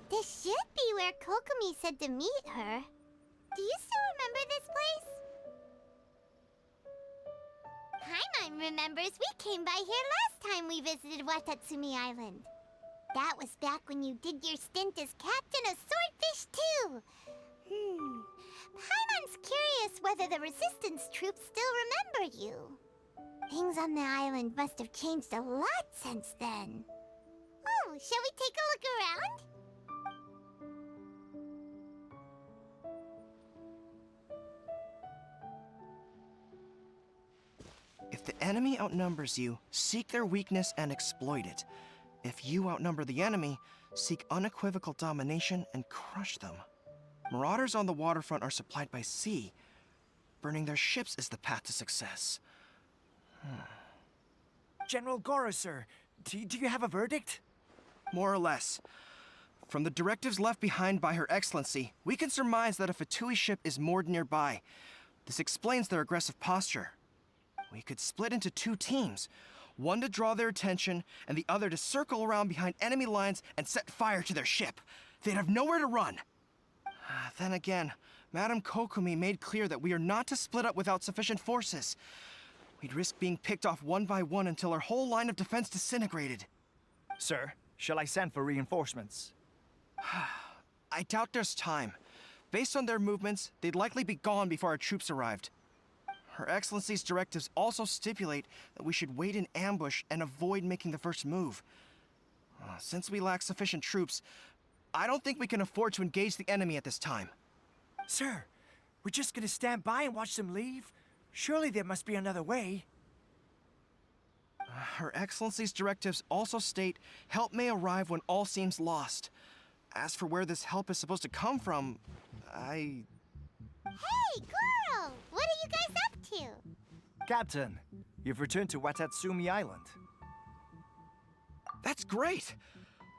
This should be where Kokomi said to meet her. Do you still remember this place? Paimon remembers we came by here last time we visited Watatsumi Island. That was back when you did your stint as captain of Swordfish too. Paimon's curious whether the Resistance troops still remember you. Things on the island must have changed a lot since then. Oh, shall we take a look around? If the enemy outnumbers you, seek their weakness and exploit it. If you outnumber the enemy, seek unequivocal domination and crush them. Marauders on the waterfront are supplied by sea. Burning their ships is the path to success. General Goro, sir, do you have a verdict? More or less. From the directives left behind by Her Excellency, we can surmise that a Fatui ship is moored nearby. This explains their aggressive posture. We could split into two teams, one to draw their attention, and the other to circle around behind enemy lines and set fire to their ship. They'd have nowhere to run. Then again, Madame Kokomi made clear that we are not to split up without sufficient forces. We'd risk being picked off one by one until our whole line of defense disintegrated. Sir, shall I send for reinforcements? I doubt there's time. Based on their movements, they'd likely be gone before our troops arrived. Her Excellency's directives also stipulate that we should wait in ambush and avoid making the first move. Since we lack sufficient troops, I don't think we can afford to engage the enemy at this time. Sir, we're just gonna stand by and watch them leave? Surely there must be another way. Her Excellency's directives also state help may arrive when all seems lost. As for where this help is supposed to come from, Hey, Goro! What are you guys up to? Captain, you've returned to Watatsumi Island. That's great!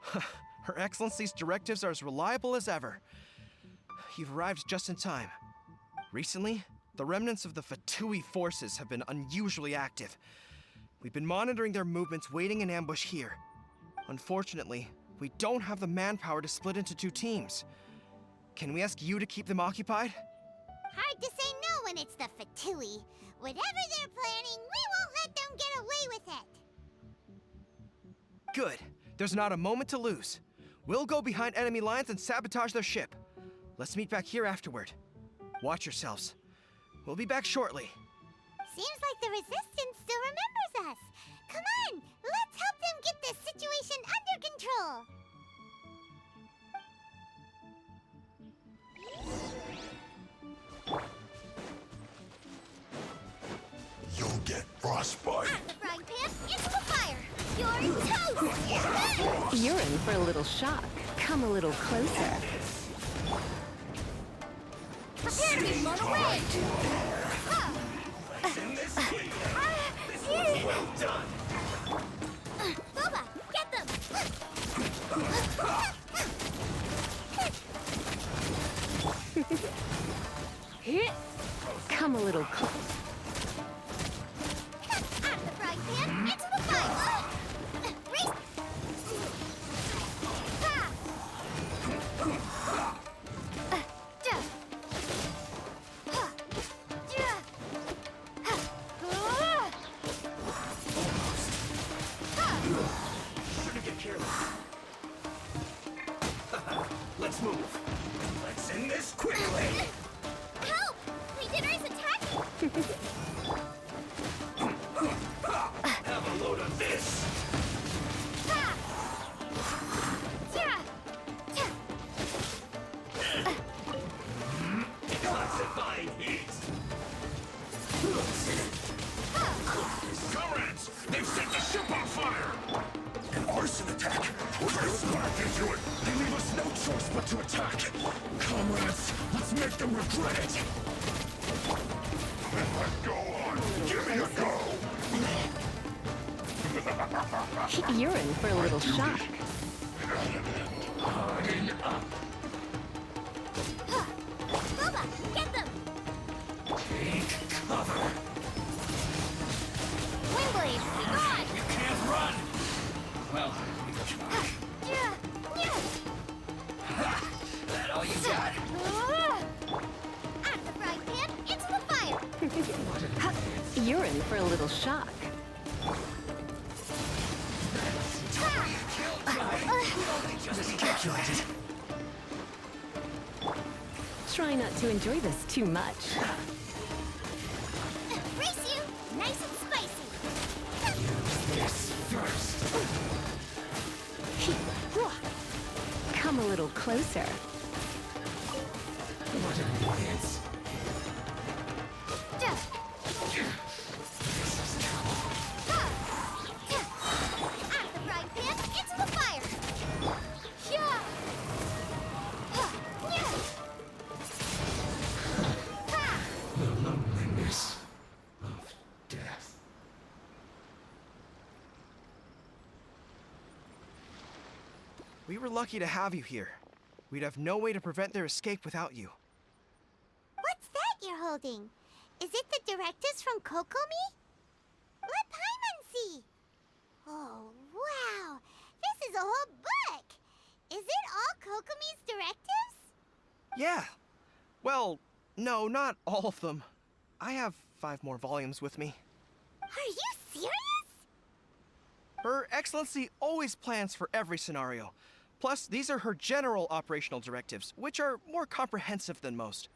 Her Excellency's directives are as reliable as ever. You've arrived just in time. Recently, the remnants of the Fatui forces have been unusually active. We've been monitoring their movements, waiting in ambush here. Unfortunately, we don't have the manpower to split into two teams. Can we ask you to keep them occupied? Hard to say no when it's the Fatui. Whatever they're planning, we won't let them get away with it. Good. There's not a moment to lose. We'll go behind enemy lines and sabotage their ship. Let's meet back here afterward. Watch yourselves. We'll be back shortly. Seems like the Resistance still remembers us. Come on, let's help them get this situation under control. You'll get frostbite. At the frying pan, into the fire. You're toast. You're in for a little shock. Come a little closer. Prepare to be blown away. Well done. Boba, get them. Come a little closer. Out of the frying pan, into the fire. Race. Shouldn't get careless. Let's move. Let's end this quickly. Help! Legionnaires attacking! Have a load of this. Classifying heat. Comrades, they've set the ship on fire. An arson attack. We're gonna spark into it. They leave us no choice but to attack. Comrades, let's make them regret it. Go on. Give me a go. You're in for a little shock. Boba, get them! Take cover. Windblade, be gone! You can't run. Well, we can try. That all you got? Out the frying pan, into the fire! You're in for a little shock. Just calculated. Try not to enjoy this too much. Brace you, nice and spicy! This first. Come a little closer. What an annoyance. Out the frying pan, into the fire! The loneliness of death. We were lucky to have you here. We'd have no way to prevent their escape without you. What's that you're holding? Is it the directives from Kokomi? Let Paimon see! Oh, wow! This is a whole book! Is it all Kokomi's directives? Yeah. Well, no, not all of them. I have 5 more volumes with me. Are you serious? Her Excellency always plans for every scenario. Plus, these are her general operational directives, which are more comprehensive than most.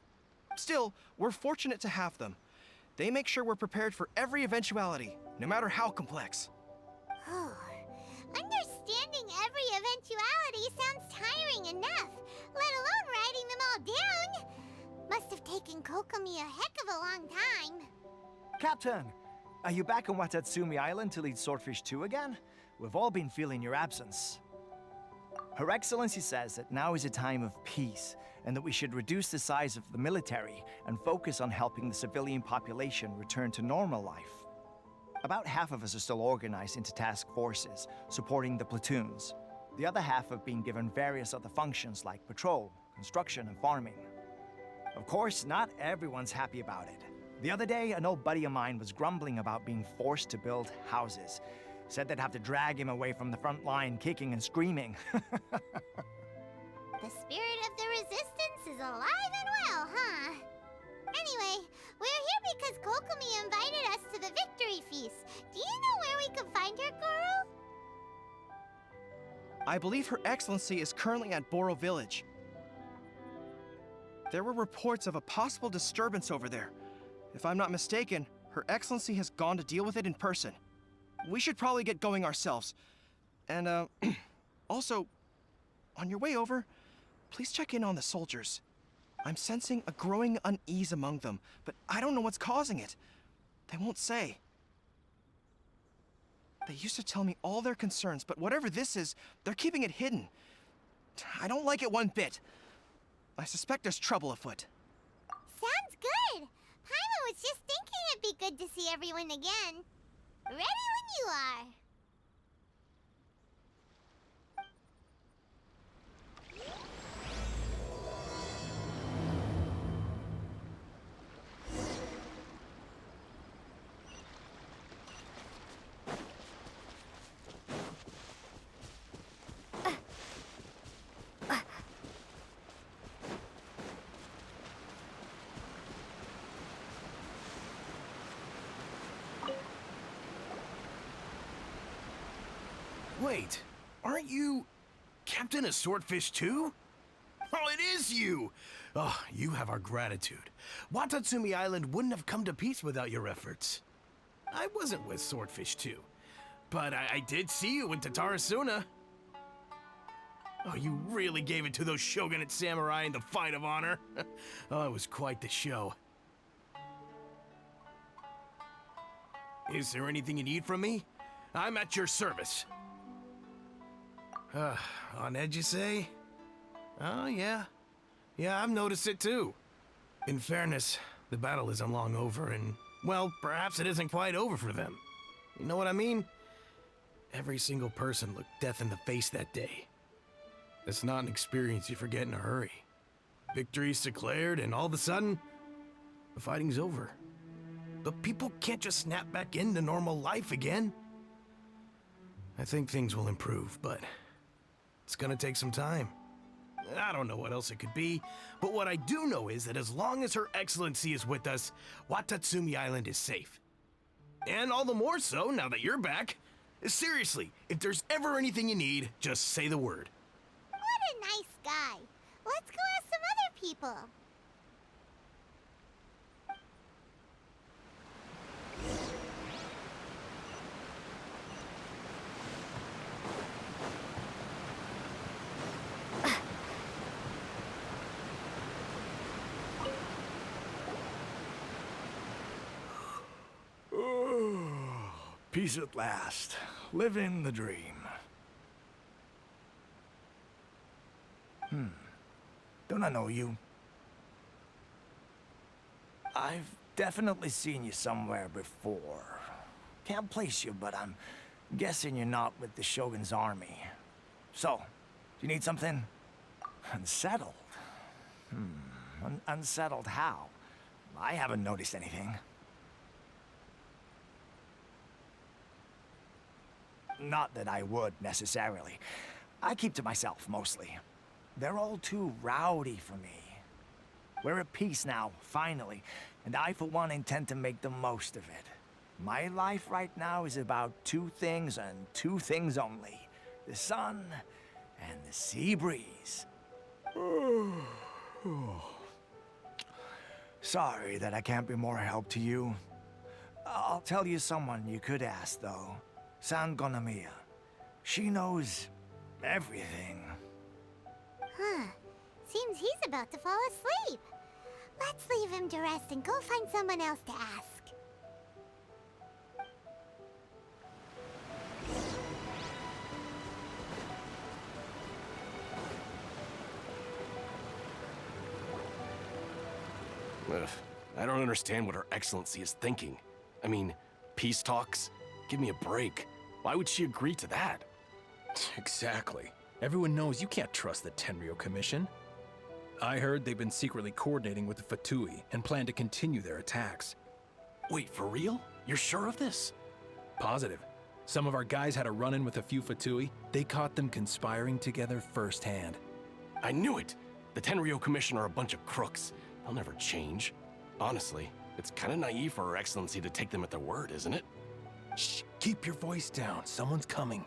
Still, we're fortunate to have them. They make sure we're prepared for every eventuality, no matter how complex. Oh, understanding every eventuality sounds tiring enough, let alone writing them all down. Must have taken Kokomi a heck of a long time. Captain, are you back on Watatsumi Island to lead Swordfish 2 again? We've all been feeling your absence. Her Excellency says that now is a time of peace, and that we should reduce the size of the military and focus on helping the civilian population return to normal life. About half of us are still organized into task forces, supporting the platoons. The other half have been given various other functions like patrol, construction, and farming. Of course, not everyone's happy about it. The other day, an old buddy of mine was grumbling about being forced to build houses. Said they'd have to drag him away from the front line, kicking and screaming. The spirit of the resistance is alive and well, huh? Anyway, we're here because Kokomi invited us to the victory feast. Do you know where we can find her, Goro? I believe Her Excellency is currently at Boro Village. There were reports of a possible disturbance over there. If I'm not mistaken, Her Excellency has gone to deal with it in person. We should probably get going ourselves. And, also, on your way over, please check in on the soldiers. I'm sensing a growing unease among them, but I don't know what's causing it. They won't say. They used to tell me all their concerns, but whatever this is, they're keeping it hidden. I don't like it one bit. I suspect there's trouble afoot. Sounds good. Paimon was just thinking it'd be good to see everyone again. Ready when you are. Wait, aren't you Captain of Swordfish too? Oh, it is you! Oh, you have our gratitude. Watatsumi Island wouldn't have come to peace without your efforts. I wasn't with Swordfish 2, but I did see you in Tatarasuna. Oh, you really gave it to those shogunate samurai in the fight of honor. Oh, it was quite the show. Is there anything you need from me? I'm at your service. On edge, you say? Oh, yeah. Yeah, I've noticed it too. In fairness, the battle isn't long over, and, well, perhaps it isn't quite over for them. You know what I mean? Every single person looked death in the face that day. It's not an experience you forget in a hurry. Victory's declared, and all of a sudden, the fighting's over. But people can't just snap back into normal life again. I think things will improve, but it's gonna take some time. I don't know what else it could be, but what I do know is that as long as Her Excellency is with us, Watatsumi Island is safe. And all the more so now that you're back. Seriously, if there's ever anything you need, just say the word. What a nice guy. Let's go ask some other people. Peace at last. Living the dream. Don't I know you? I've definitely seen you somewhere before. Can't place you, but I'm guessing you're not with the Shogun's army. So, do you need something? Unsettled? Unsettled how? I haven't noticed anything. Not that I would, necessarily. I keep to myself, mostly. They're all too rowdy for me. We're at peace now, finally, and I, for one, intend to make the most of it. My life right now is about two things and two things only. The sun and the sea breeze. Sorry that I can't be more help to you. I'll tell you someone you could ask, though. Sangonomiya. She knows everything. Huh. Seems he's about to fall asleep. Let's leave him to rest and go find someone else to ask. Ugh, I don't understand what Her Excellency is thinking. I mean, peace talks? Give me a break. Why would she agree to that? Exactly. Everyone knows you can't trust the Tenryou Commission. I heard they've been secretly coordinating with the Fatui and plan to continue their attacks. Wait, for real? You're sure of this? Positive. Some of our guys had a run-in with a few Fatui. They caught them conspiring together firsthand. I knew it! The Tenryou Commission are a bunch of crooks. They'll never change. Honestly, it's kind of naive for Her Excellency to take them at their word, isn't it? Shh, keep your voice down. Someone's coming.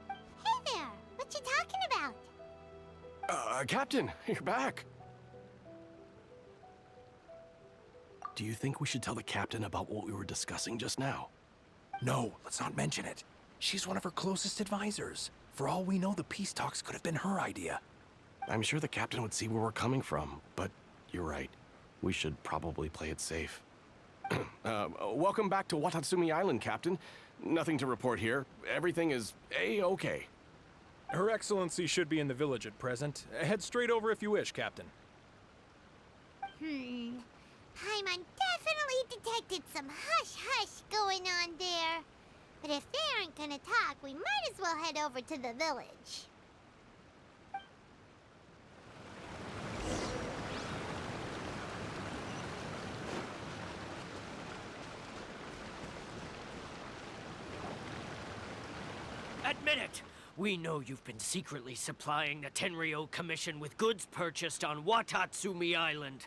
Hey there! What you talking about? Captain, you're back. Do you think we should tell the captain about what we were discussing just now? No, let's not mention it. She's one of her closest advisors. For all we know, the peace talks could have been her idea. I'm sure the captain would see where we're coming from, but you're right. We should probably play it safe. Welcome back to Watatsumi Island, Captain. Nothing to report here. Everything is A-okay. Her Excellency should be in the village at present. Head straight over if you wish, Captain. Paimon definitely detected some hush-hush going on there. But if they aren't gonna talk, we might as well head over to the village. Admit it! We know you've been secretly supplying the Tenryou Commission with goods purchased on Watatsumi Island.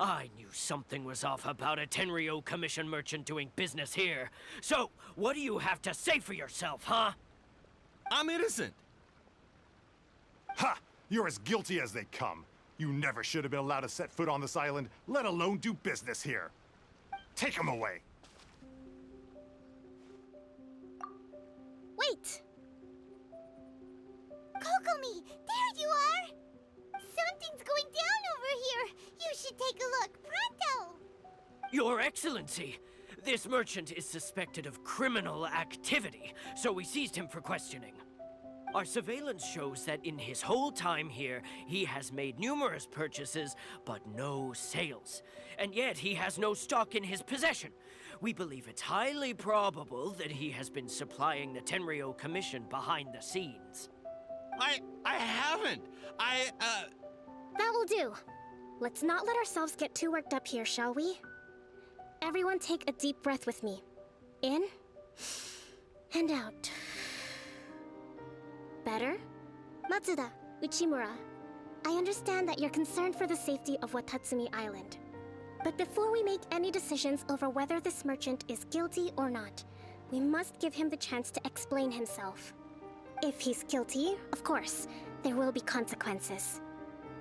I knew something was off about a Tenryou Commission merchant doing business here. So, what do you have to say for yourself, huh? I'm innocent! Ha! You're as guilty as they come. You never should have been allowed to set foot on this island, let alone do business here. Take him away. Wait! Kokomi, there you are! Something's going down over here. You should take a look, pronto! Your Excellency, this merchant is suspected of criminal activity, so we seized him for questioning. Our surveillance shows that in his whole time here, he has made numerous purchases, but no sales. And yet he has no stock in his possession. We believe it's highly probable that he has been supplying the Tenryo Commission behind the scenes. I haven't. That will do. Let's not let ourselves get too worked up here, shall we? Everyone take a deep breath with me. In and out. Better? Matsuda, Uchimura, I understand that you're concerned for the safety of Watatsumi Island. But before we make any decisions over whether this merchant is guilty or not, we must give him the chance to explain himself. If he's guilty, of course, there will be consequences.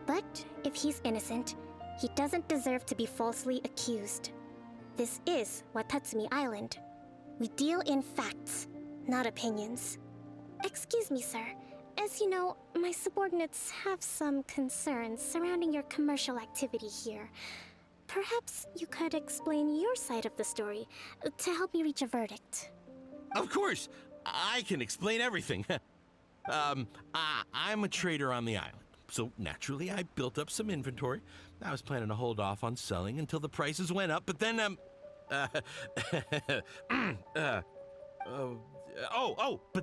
But if he's innocent, he doesn't deserve to be falsely accused. This is Watatsumi Island. We deal in facts, not opinions. Excuse me, sir. As you know, my subordinates have some concerns surrounding your commercial activity here. Perhaps you could explain your side of the story to help me reach a verdict. Of course, I can explain everything. I'm a trader on the island, so naturally I built up some inventory. I was planning to hold off on selling until the prices went up, but then, but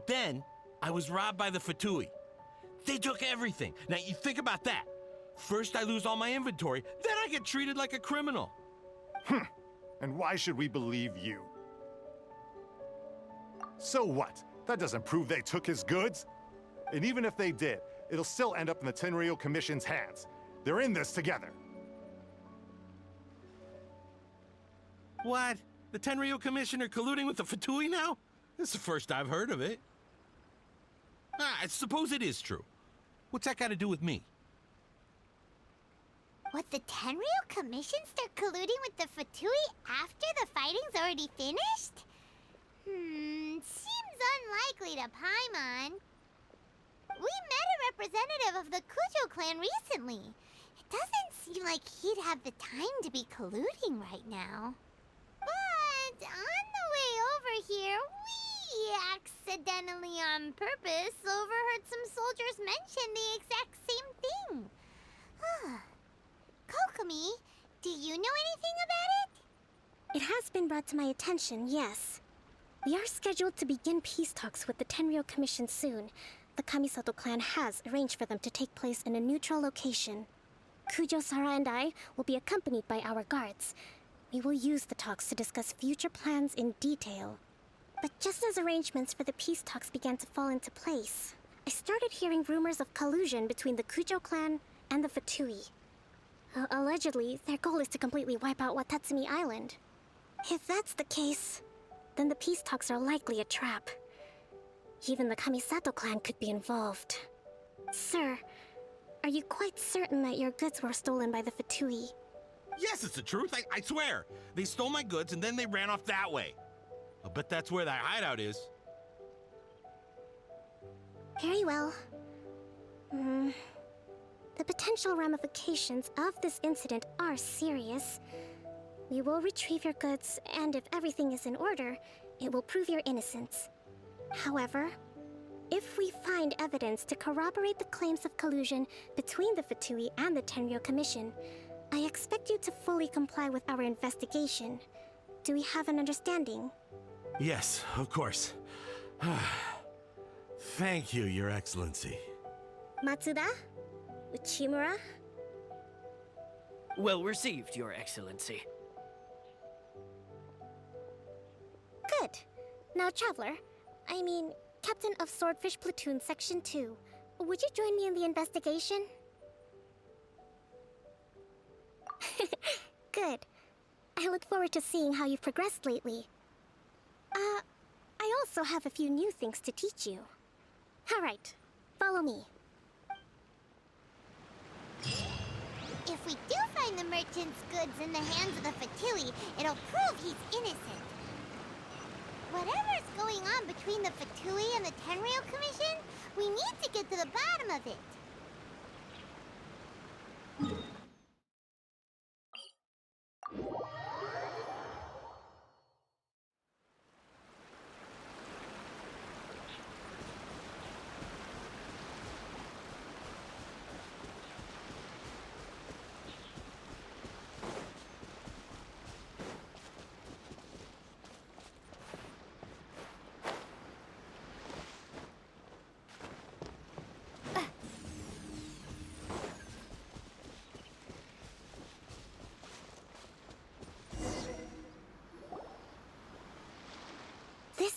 then I was robbed by the Fatui. They took everything. Now, you think about that. First, I lose all my inventory, then I get treated like a criminal. And why should we believe you? So what? That doesn't prove they took his goods. And even if they did, it'll still end up in the Tenryo Commission's hands. They're in this together. What? The Tenryo Commission are colluding with the Fatui now? This is the first I've heard of it. I suppose it is true. What's that got to do with me? What, the Tenryo Commission start colluding with the Fatui after the fighting's already finished? Seems unlikely to Paimon. We met a representative of the Kujo clan recently. It doesn't seem like he'd have the time to be colluding right now. But on the way over here, we accidentally on purpose overheard some soldiers mention the exact same thing. Kokomi, do you know anything about it? It has been brought to my attention, yes. We are scheduled to begin peace talks with the Tenryo Commission soon. The Kamisato clan has arranged for them to take place in a neutral location. Kujo-Sara and I will be accompanied by our guards. We will use the talks to discuss future plans in detail. But just as arrangements for the peace talks began to fall into place, I started hearing rumors of collusion between the Kujo clan and the Fatui. Allegedly, their goal is to completely wipe out Watatsumi Island. If that's the case, then the peace talks are likely a trap. Even the Kamisato clan could be involved. Sir, are you quite certain that your goods were stolen by the Fatui? Yes, it's the truth. I swear. They stole my goods and then they ran off that way. I'll bet that's where that hideout is. Very well. The potential ramifications of this incident are serious. We will retrieve your goods, and if everything is in order, it will prove your innocence. However, if we find evidence to corroborate the claims of collusion between the Fatui and the Tenryo Commission, I expect you to fully comply with our investigation. Do we have an understanding? Yes, of course. Thank you, Your Excellency. Matsuda? Uchimura? Well received, Your Excellency. Good. Now, Traveler, Captain of Swordfish Platoon Section 2, would you join me in the investigation? Good. I look forward to seeing how you've progressed lately. I also have a few new things to teach you. Alright, follow me. If we do find the merchant's goods in the hands of the Fatui, it'll prove he's innocent. Whatever's going on between the Fatui and the Tenryo Commission, we need to get to the bottom of it.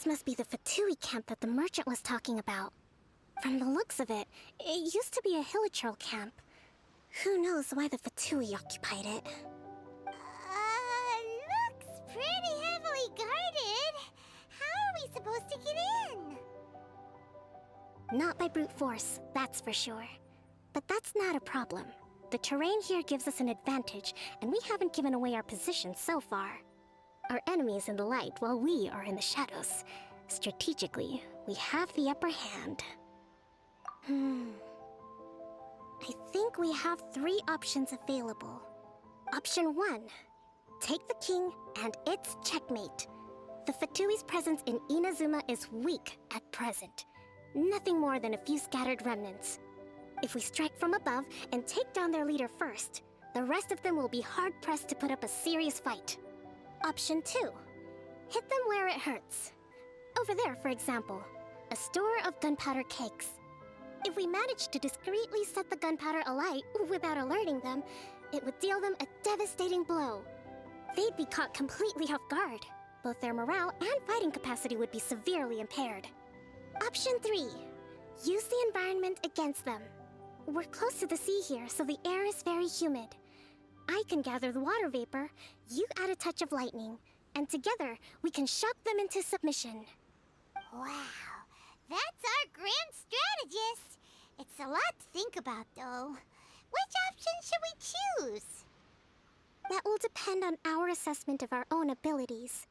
must be the Fatui camp that the merchant was talking about. From the looks of it, it used to be a hilichurl camp. Who knows why the Fatui occupied it? Looks pretty heavily guarded. How are we supposed to get in? Not by brute force, that's for sure. But that's not a problem. The terrain here gives us an advantage, and we haven't given away our position so far. Our enemy is in the light while we are in the shadows. Strategically, we have the upper hand. I think we have 3 options available. Option 1. Take the king, and it's checkmate. The Fatui's presence in Inazuma is weak at present. Nothing more than a few scattered remnants. If we strike from above and take down their leader first, the rest of them will be hard-pressed to put up a serious fight. Option 2. Hit them where it hurts. Over there, for example, a store of gunpowder cakes. If we manage to discreetly set the gunpowder alight without alerting them, it would deal them a devastating blow. They'd be caught completely off guard. Both their morale and fighting capacity would be severely impaired. Option 3. Use the environment against them. We're close to the sea here, so the air is very humid. I can gather the water vapor, you add a touch of lightning, and together we can shock them into submission. Wow, that's our grand strategist. It's a lot to think about, though. Which option should we choose? That will depend on our assessment of our own abilities.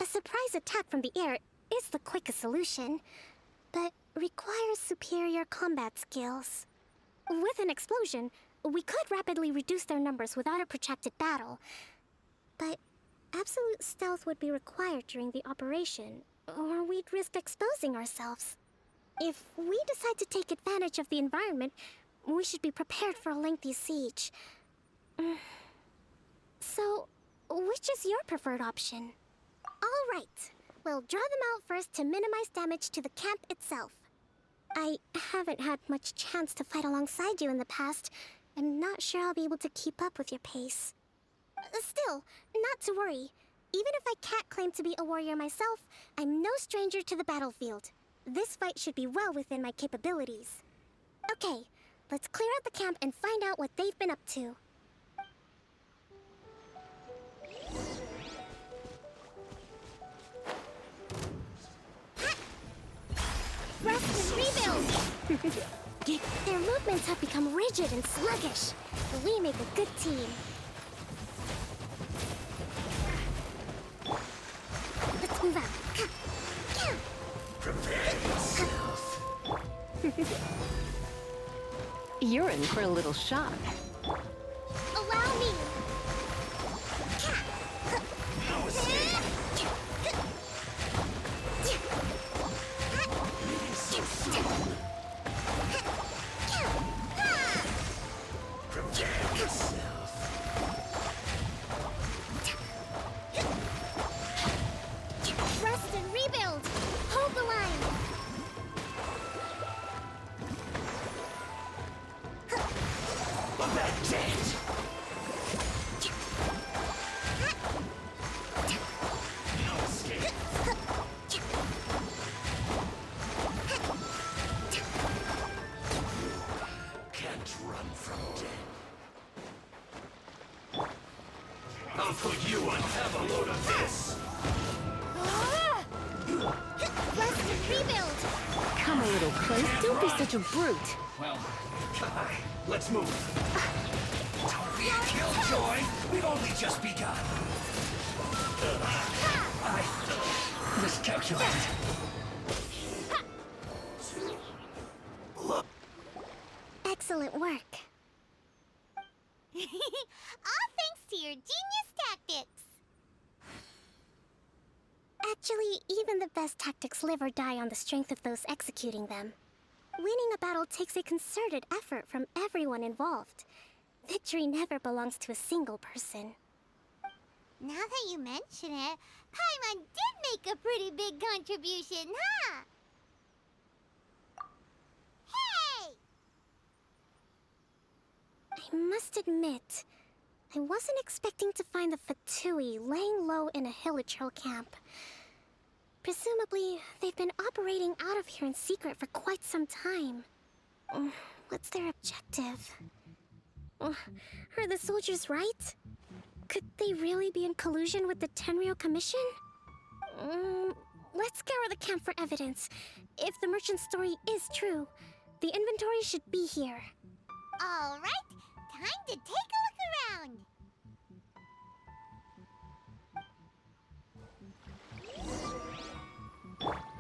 A surprise attack from the air is the quickest solution, but requires superior combat skills. With an explosion, we could rapidly reduce their numbers without a protracted battle, but absolute stealth would be required during the operation, or we'd risk exposing ourselves. If we decide to take advantage of the environment, we should be prepared for a lengthy siege. So, which is your preferred option? All right, we'll draw them out first to minimize damage to the camp itself. I haven't had much chance to fight alongside you in the past. I'm not sure I'll be able to keep up with your pace. Still, not to worry. Even if I can't claim to be a warrior myself, I'm no stranger to the battlefield. This fight should be well within my capabilities. Okay, let's clear out the camp and find out what they've been up to. Rest and rebuild! Their movements have become rigid and sluggish, but we make a good team. Let's move out. Prepare yourself. You're in for a little shock. Allow me! No escape. Prepare yourself. Rest and rebuild! Hold the line! That's it. No escape. Can't run from death. I'll put you on have a load of this. Rest and rebuild! Come a little close. Don't be such a brute. Well, let's move. Don't be a killjoy. We've only just begun. I miscalculated. Excellent work. All thanks to your genius tactics. Actually, even the best tactics live or die on the strength of those executing them. Winning a battle takes a concerted effort from everyone involved. Victory never belongs to a single person. Now that you mention it, Paimon did make a pretty big contribution, huh? Hey! I must admit, I wasn't expecting to find the Fatui laying low in a hilichurl camp. Presumably, they've been operating out of here in secret for quite some time. What's their objective? Are the soldiers right? Could they really be in collusion with the Tenryou Commission? Let's scour the camp for evidence. If the merchant's story is true, the inventory should be here. All right, time to take a look around.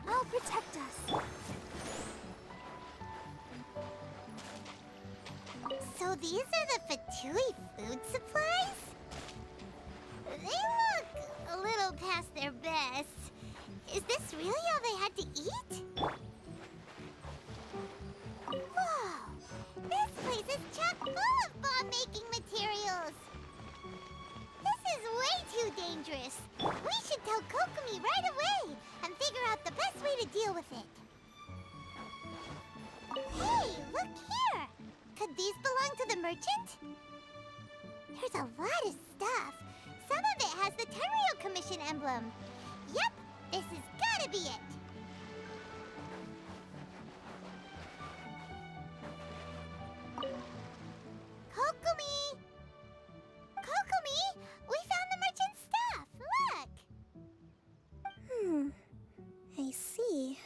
I'll protect us. So these are the Fatui food supplies? They look a little past their best. Is this really all they had to eat? Whoa! This place is chock full of bomb-making materials! This is way too dangerous! We should tell Kokomi right away and figure out the best way to deal with it. Hey, look here! Could these belong to the merchant? There's a lot of stuff. Some of it has the Tenryou Commission emblem. Yep, this has gotta be it. Kokomi! Kokomi! We found the merchant's stuff! Look! I see.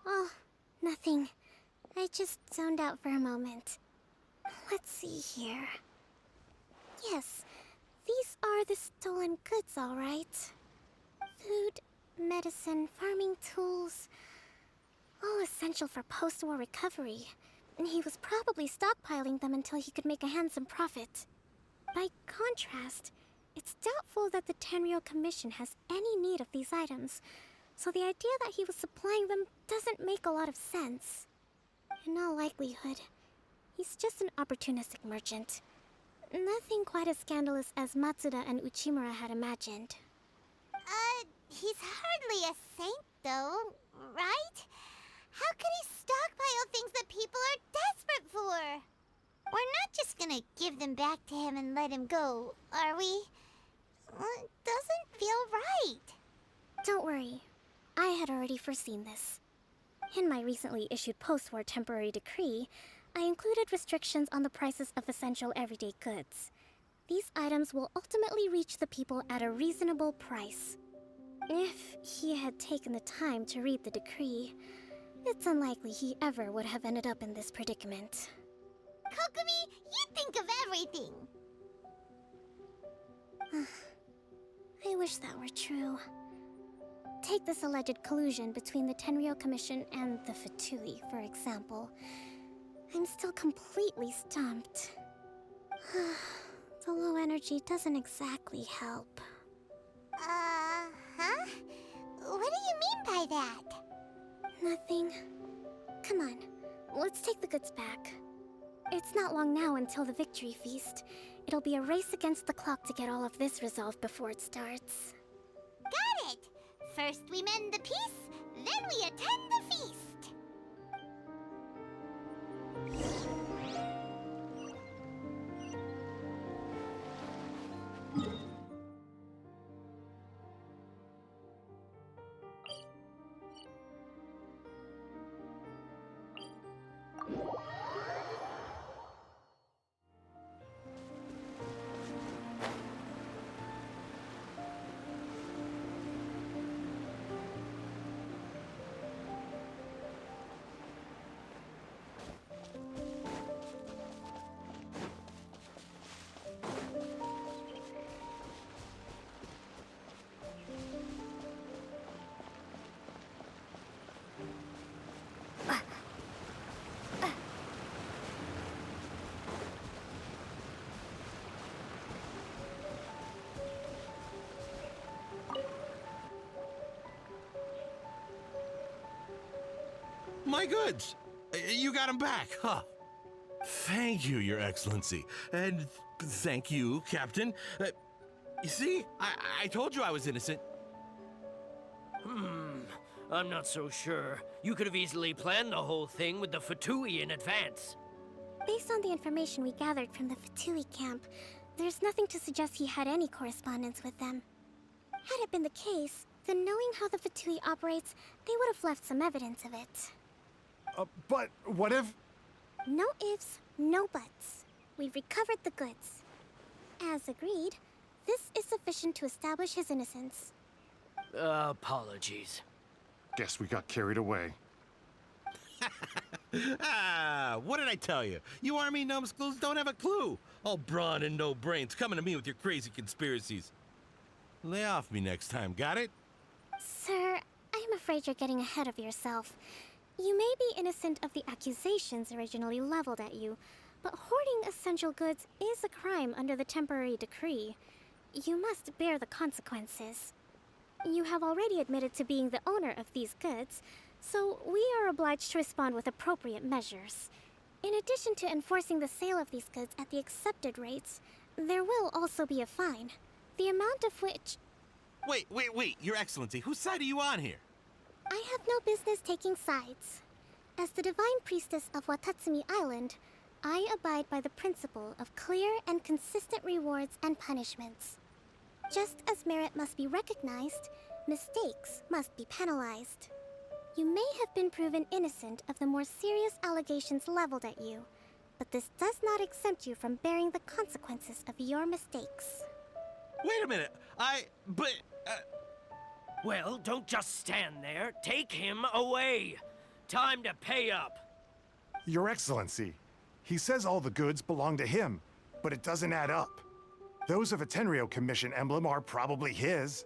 Oh, nothing. I just zoned out for a moment. Let's see here. Yes, these are the stolen goods, all right. Food, medicine, farming tools. All essential for post-war recovery. And he was probably stockpiling them until he could make a handsome profit. By contrast, it's doubtful that the Tenryou Commission has any need of these items, so the idea that he was supplying them doesn't make a lot of sense. In all likelihood, he's just an opportunistic merchant. Nothing quite as scandalous as Matsuda and Uchimura had imagined. He's hardly a saint, though, right? How could he stockpile things that people are desperate for? We're not just gonna give them back to him and let him go, are we? It doesn't feel right. Don't worry. I had already foreseen this. In my recently issued post-war temporary decree, I included restrictions on the prices of essential everyday goods. These items will ultimately reach the people at a reasonable price. If he had taken the time to read the decree, it's unlikely he ever would have ended up in this predicament. Kokomi, you think of everything! I wish that were true. Take this alleged collusion between the Tenryou Commission and the Fatui, for example. I'm still completely stumped. The low energy doesn't exactly help. Huh? What do you mean by that? Nothing. Come on, let's take the goods back. It's not long now until the victory feast. It'll be a race against the clock to get all of this resolved before it starts. Got it! First we mend the peace, then we attend the feast! My goods! You got them back, huh? Thank you, Your Excellency. And thank you, Captain. You see, I told you I was innocent. I'm not so sure. You could have easily planned the whole thing with the Fatui in advance. Based on the information we gathered from the Fatui camp, there's nothing to suggest he had any correspondence with them. Had it been the case, then knowing how the Fatui operates, they would have left some evidence of it. But what if... No ifs, no buts. We've recovered the goods. As agreed, this is sufficient to establish his innocence. Apologies. Guess we got carried away. What did I tell you? You army numbskulls don't have a clue. All brawn and no brains coming to me with your crazy conspiracies. Lay off me next time, got it? Sir, I'm afraid you're getting ahead of yourself. You may be innocent of the accusations originally leveled at you, but hoarding essential goods is a crime under the temporary decree. You must bear the consequences. You have already admitted to being the owner of these goods, so we are obliged to respond with appropriate measures. In addition to enforcing the sale of these goods at the accepted rates, there will also be a fine, the amount of which... Wait, Your Excellency, whose side are you on here? I have no business taking sides. As the Divine Priestess of Watatsumi Island, I abide by the principle of clear and consistent rewards and punishments. Just as merit must be recognized, mistakes must be penalized. You may have been proven innocent of the more serious allegations leveled at you, but this does not exempt you from bearing the consequences of your mistakes. Wait a minute, Well, don't just stand there. Take him away. Time to pay up. Your Excellency, he says all the goods belong to him, but it doesn't add up. Those of a Tenryo Commission emblem are probably his,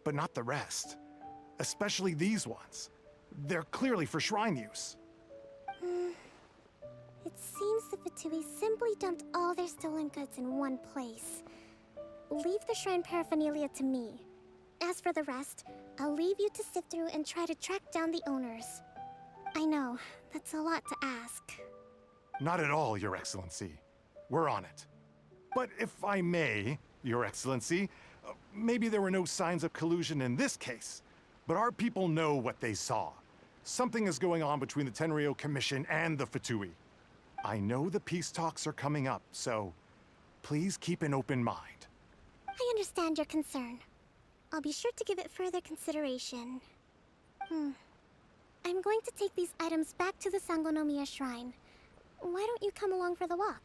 but not the rest. Especially these ones. They're clearly for shrine use. It seems the Fatui simply dumped all their stolen goods in one place. Leave the shrine paraphernalia to me. As for the rest, I'll leave you to sift through and try to track down the owners. I know, that's a lot to ask. Not at all, Your Excellency. We're on it. But if I may, Your Excellency, maybe there were no signs of collusion in this case, but our people know what they saw. Something is going on between the Tenryo Commission and the Fatui. I know the peace talks are coming up, so please keep an open mind. I understand your concern. I'll be sure to give it further consideration. I'm going to take these items back to the Sangonomiya shrine. Why don't you come along for the walk?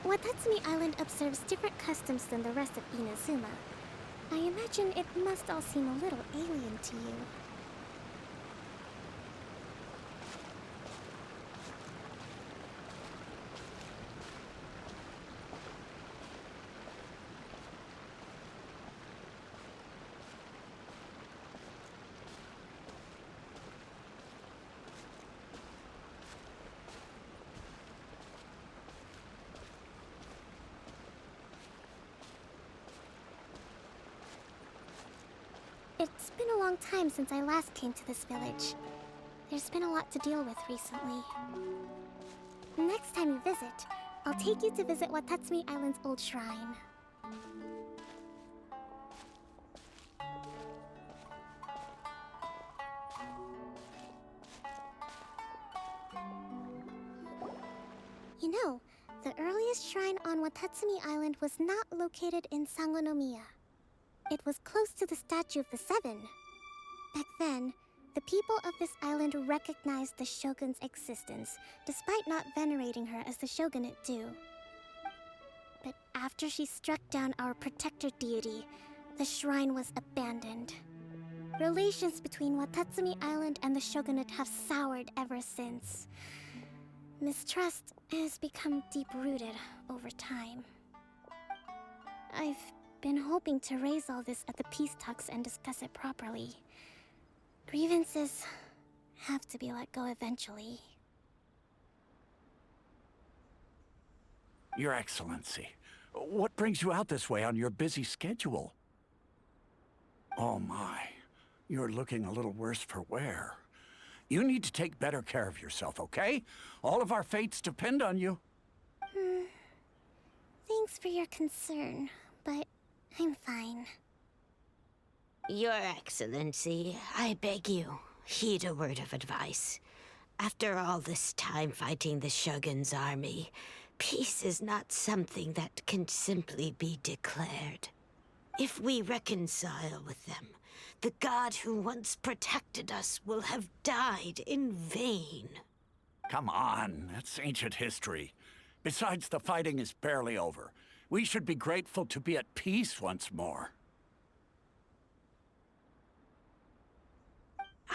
Watatsumi Island observes different customs than the rest of Inazuma. I imagine it must all seem a little alien to you. It's been a long time since I last came to this village. There's been a lot to deal with recently. Next time you visit, I'll take you to visit Watatsumi Island's old shrine. You know, the earliest shrine on Watatsumi Island was not located in Sangonomiya. It was close to the Statue of the Seven. Back then, the people of this island recognized the shogun's existence, despite not venerating her as the shogunate do. But after she struck down our protector deity, the shrine was abandoned. Relations between Watatsumi Island and the shogunate have soured ever since. Mistrust has become deep-rooted over time. I've been hoping to raise all this at the peace talks and discuss it properly. Grievances have to be let go eventually. Your Excellency, what brings you out this way on your busy schedule? Oh my, you're looking a little worse for wear. You need to take better care of yourself, okay? All of our fates depend on you. Thanks for your concern, but I'm fine. Your Excellency, I beg you, heed a word of advice. After all this time fighting the Shogun's army, peace is not something that can simply be declared. If we reconcile with them, the god who once protected us will have died in vain. Come on, that's ancient history. Besides, the fighting is barely over. We should be grateful to be at peace once more.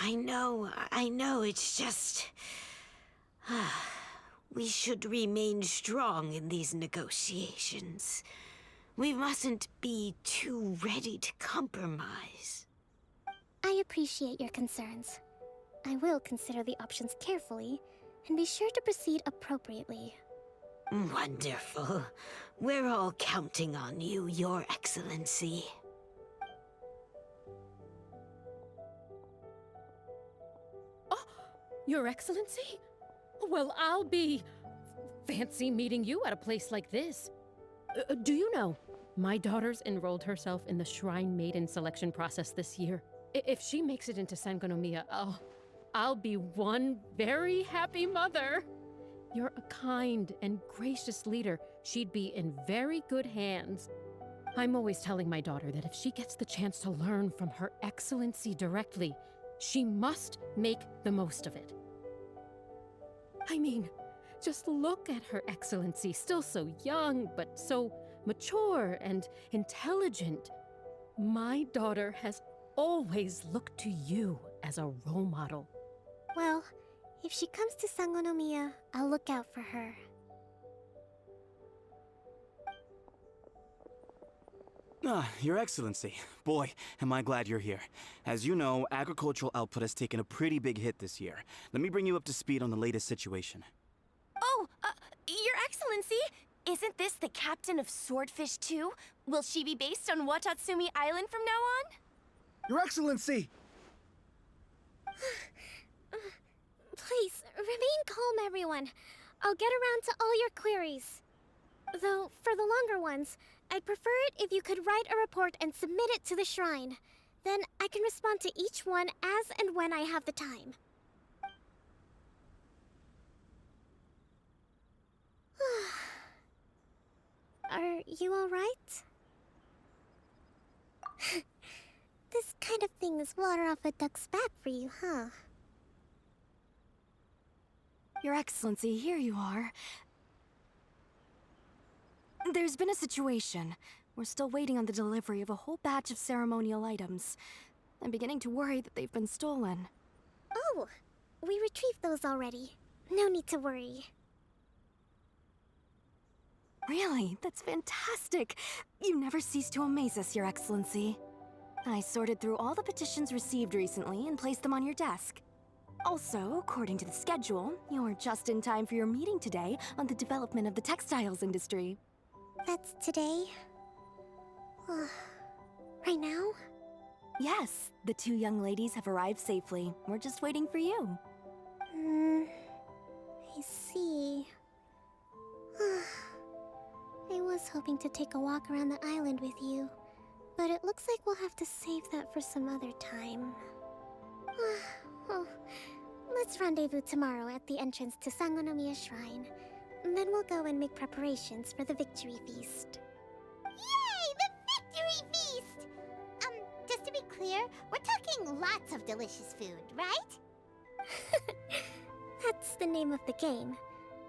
I know, it's just... we should remain strong in these negotiations. We mustn't be too ready to compromise. I appreciate your concerns. I will consider the options carefully, and be sure to proceed appropriately. Wonderful. We're all counting on you, Your Excellency. Your Excellency? Well, I'll be... fancy meeting you at a place like this. Do you know, my daughter's enrolled herself in the Shrine Maiden selection process this year. If she makes it into Sangonomiya, I'll be one very happy mother. You're a kind and gracious leader. She'd be in very good hands. I'm always telling my daughter that if she gets the chance to learn from Her Excellency directly, she must make the most of it. I mean, just look at Her Excellency, still so young, but so mature and intelligent. My daughter has always looked to you as a role model. Well, if she comes to Sangonomiya, I'll look out for her. Your Excellency. Boy, am I glad you're here. As you know, agricultural output has taken a pretty big hit this year. Let me bring you up to speed on the latest situation. Oh, Your Excellency! Isn't this the captain of Swordfish 2? Will she be based on Watatsumi Island from now on? Your Excellency! Please, remain calm, everyone. I'll get around to all your queries. Though, for the longer ones, I'd prefer it if you could write a report and submit it to the shrine. Then I can respond to each one as and when I have the time. Are you alright? This kind of thing is water off a duck's back for you, huh? Your Excellency, here you are. There's been a situation. We're still waiting on the delivery of a whole batch of ceremonial items. I'm beginning to worry that they've been stolen. Oh, we retrieved those already. No need to worry. Really? That's fantastic! You never cease to amaze us, Your Excellency. I sorted through all the petitions received recently and placed them on your desk. Also, according to the schedule, you're just in time for your meeting today on the development of the textiles industry. That's today? Right now? Yes, the two young ladies have arrived safely. We're just waiting for you. I see. I was hoping to take a walk around the island with you, but it looks like we'll have to save that for some other time. Well, let's rendezvous tomorrow at the entrance to Sangonomiya Shrine. Then we'll go and make preparations for the victory feast. Yay! The victory feast! Just to be clear, we're talking lots of delicious food, right? That's the name of the game.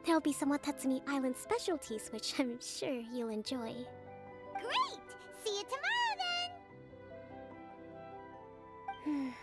There'll be some Watatsumi Island specialties, which I'm sure you'll enjoy. Great! See you tomorrow, then!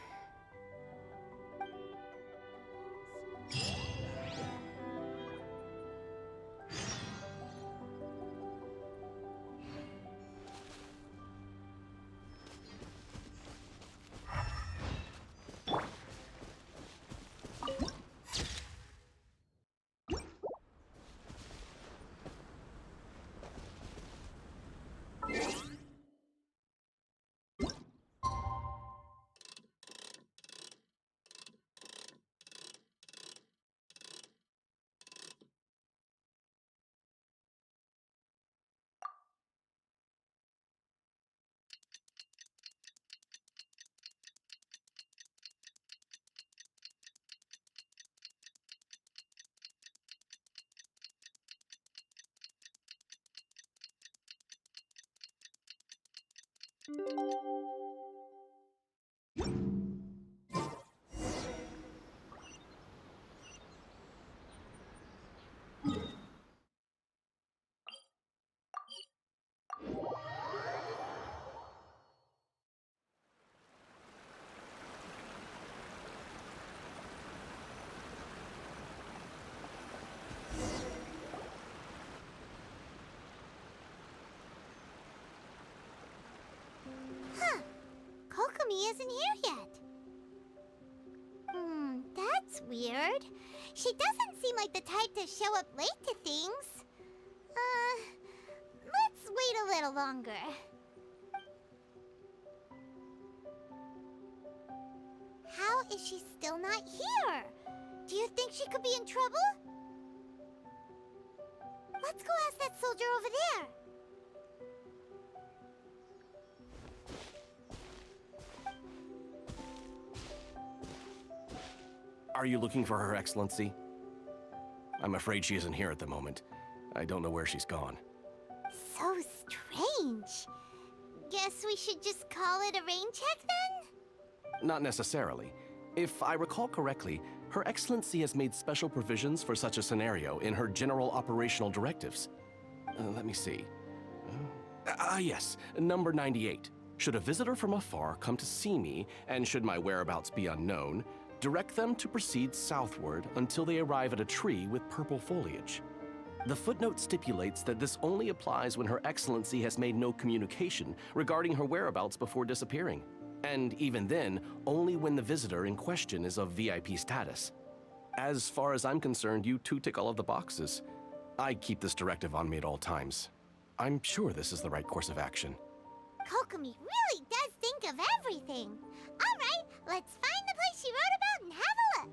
even here yet. That's weird. She doesn't seem like the type to show up late to things. Let's wait a little longer. How is she still not here? Do you think she could be in trouble? Let's go ask that soldier over there. Are you looking for Her Excellency? I'm afraid she isn't here at the moment. I don't know where she's gone. So strange. Guess we should just call it a rain check then? Not necessarily. If I recall correctly, Her Excellency has made special provisions for such a scenario in her general operational directives. Let me see. Yes, number 98. Should a visitor from afar come to see me, and should my whereabouts be unknown, direct them to proceed southward until they arrive at a tree with purple foliage. The footnote stipulates that this only applies when Her Excellency has made no communication regarding her whereabouts before disappearing. And even then, only when the visitor in question is of VIP status. As far as I'm concerned, you two tick all of the boxes. I keep this directive on me at all times. I'm sure this is the right course of action. Kokomi really does think of everything. All right, let's find the place she wrote about and have a look.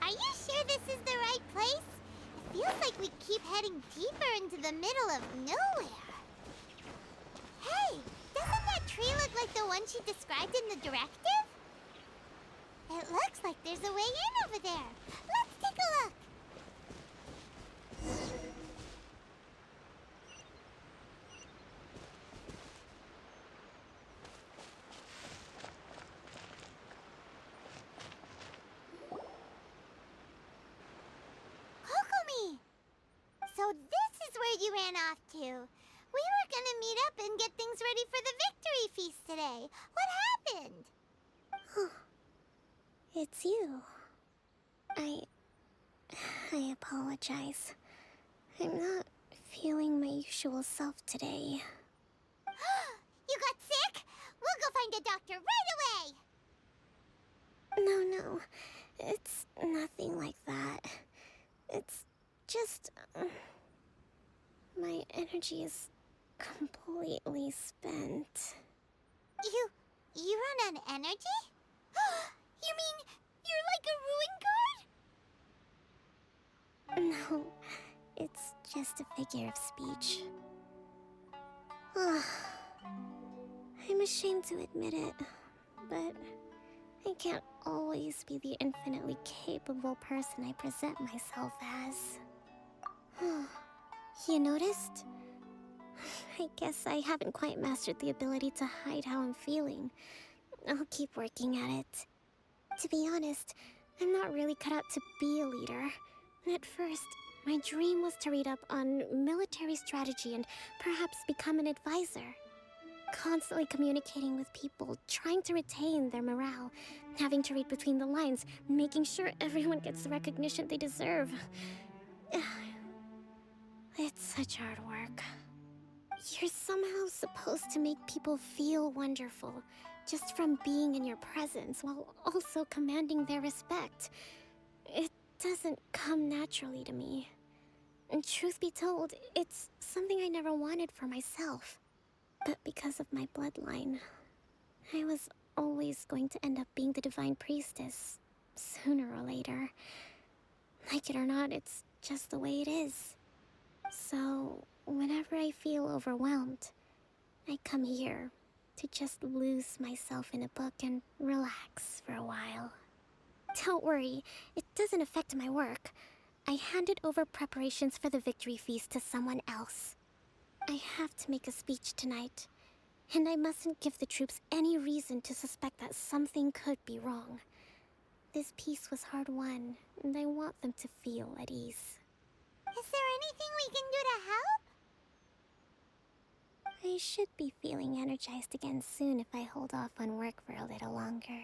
Are you sure this is the right place? It feels like we keep heading deeper into the middle of nowhere. Hey, doesn't that tree look like the one she described in the directive? It looks like there's a way in over there. Let's take a look. Kokomi! So this is where you ran off to. We were gonna meet up and get things ready for the victory feast today. What happened? It's you. I apologize. I'm not feeling my usual self today. You got sick? We'll go find a doctor right away! No. It's nothing like that. It's just... my energy is completely spent. You run on energy? You mean you're like a ruin guard? No, it's just a figure of speech. I'm ashamed to admit it, but I can't always be the infinitely capable person I present myself as. You noticed? I guess I haven't quite mastered the ability to hide how I'm feeling. I'll keep working at it. To be honest, I'm not really cut out to be a leader. At first, my dream was to read up on military strategy and perhaps become an advisor. Constantly communicating with people, trying to retain their morale, having to read between the lines, making sure everyone gets the recognition they deserve. It's such hard work. You're somehow supposed to make people feel wonderful, just from being in your presence, while also commanding their respect. It doesn't come naturally to me. And truth be told, it's something I never wanted for myself. But because of my bloodline, I was always going to end up being the Divine Priestess, sooner or later. Like it or not, it's just the way it is. So, whenever I feel overwhelmed, I come here to just lose myself in a book and relax for a while. Don't worry, it doesn't affect my work. I handed over preparations for the victory feast to someone else. I have to make a speech tonight, and I mustn't give the troops any reason to suspect that something could be wrong. This peace was hard-won, and I want them to feel at ease. Is there anything we can do to help? I should be feeling energized again soon if I hold off on work for a little longer.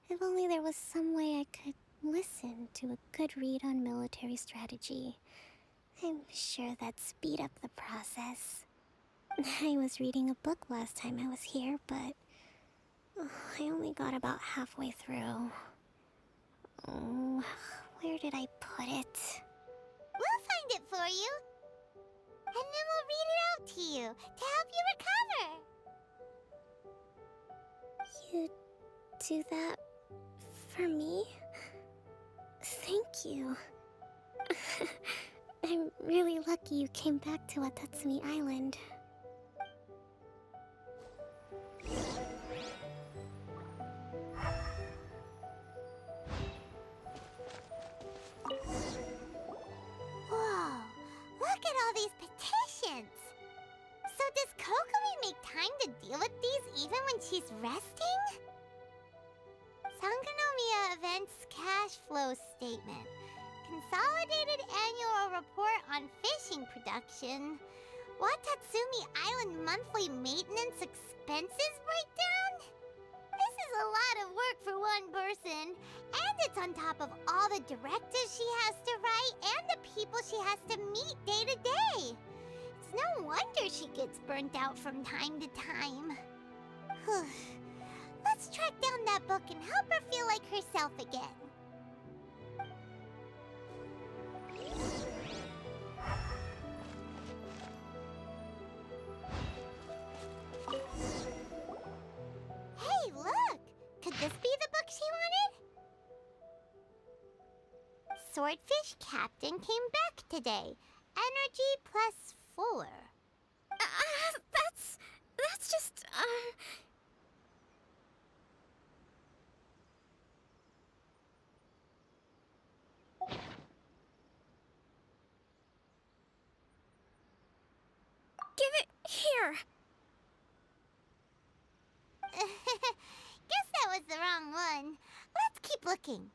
If only there was some way I could listen to a good read on military strategy. I'm sure that'd speed up the process. I was reading a book last time I was here, but I only got about halfway through. Oh, where did I put it? We'll find it for you. And then we'll read it out to you to help you recover. You do that for me? Thank you. I'm really lucky you came back to Watatsumi Island. Whoa, look at all these petitions. So does Kokomi make time to deal with these even when she's resting? Sangonomiya Events Cash Flow Statement. Consolidated Annual Report on Fishing Production. Watatsumi Island Monthly Maintenance Expenses Breakdown? This is a lot of work for one person, and it's on top of all the directives she has to write and the people she has to meet day to day. It's no wonder she gets burnt out from time to time. Let's track down that book and help her feel like herself again. Hey, look! Could this be the book she wanted? Swordfish Captain came back today. Energy +4. That's just, Give it here! Guess that was the wrong one. Let's keep looking.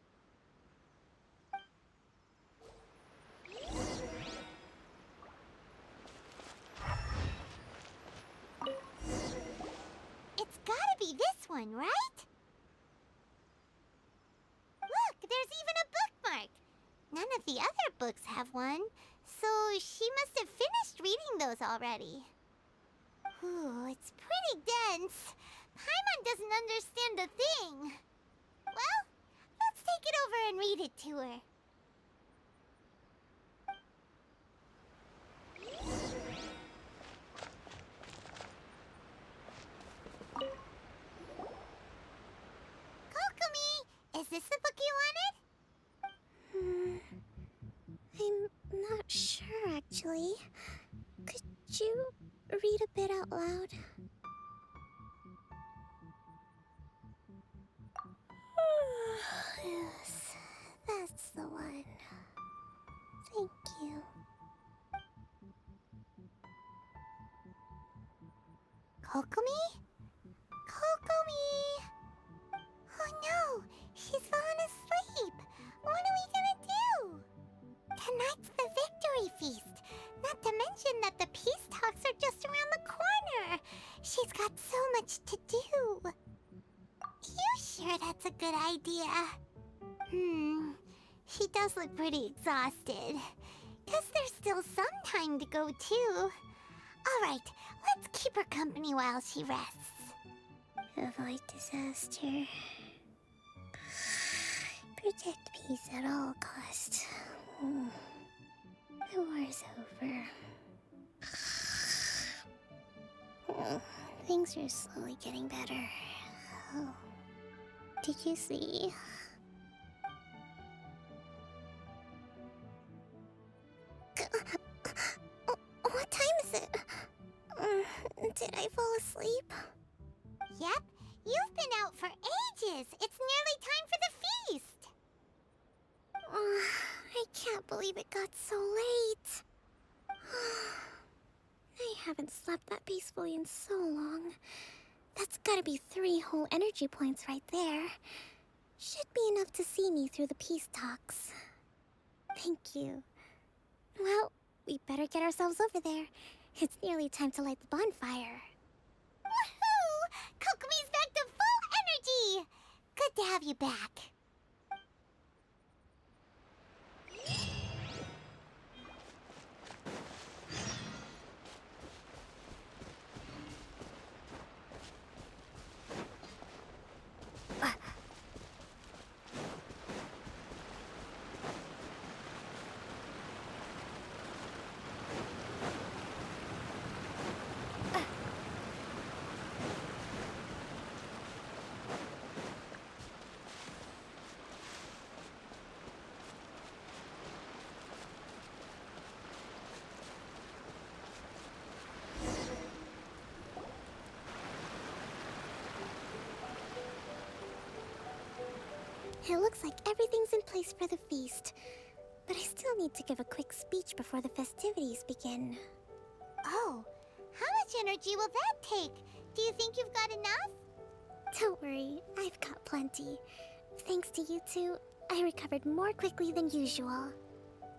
It's gotta be this one, right? Look, there's even a bookmark. None of the other books have one, so she must have finished reading those already. Ooh, it's pretty dense. Paimon doesn't understand a thing. Well, let's take it over and read it to her. Kokomi, is this the book you wanted? I'm not sure, actually. Could you read a bit out loud? Yes, that's the one. Thank you. Kokomi? Kokomi! Oh no, she's fallen asleep. What are we gonna do? Tonight's the victory feast. Not to mention that the peace talks are just around the corner. She's got so much to do. You sure that's a good idea? She does look pretty exhausted. Guess there's still some time to go too. Alright, let's keep her company while she rests. Avoid disaster. Protect peace at all costs. The war's over. Things are slowly getting better. Oh. Did you see? What time is it? Did I fall asleep? Yep, you've been out for ages. It's nearly time for the feast. I can't believe it got so late. I haven't slept that peacefully in so long. That's gotta be 3 whole energy points right there. Should be enough to see me through the peace talks. Thank you. Well, we better get ourselves over there. It's nearly time to light the bonfire. Woohoo! Kokomi's back to full energy! Good to have you back. It looks like everything's in place for the feast. But I still need to give a quick speech before the festivities begin. Oh, how much energy will that take? Do you think you've got enough? Don't worry, I've got plenty. Thanks to you two, I recovered more quickly than usual.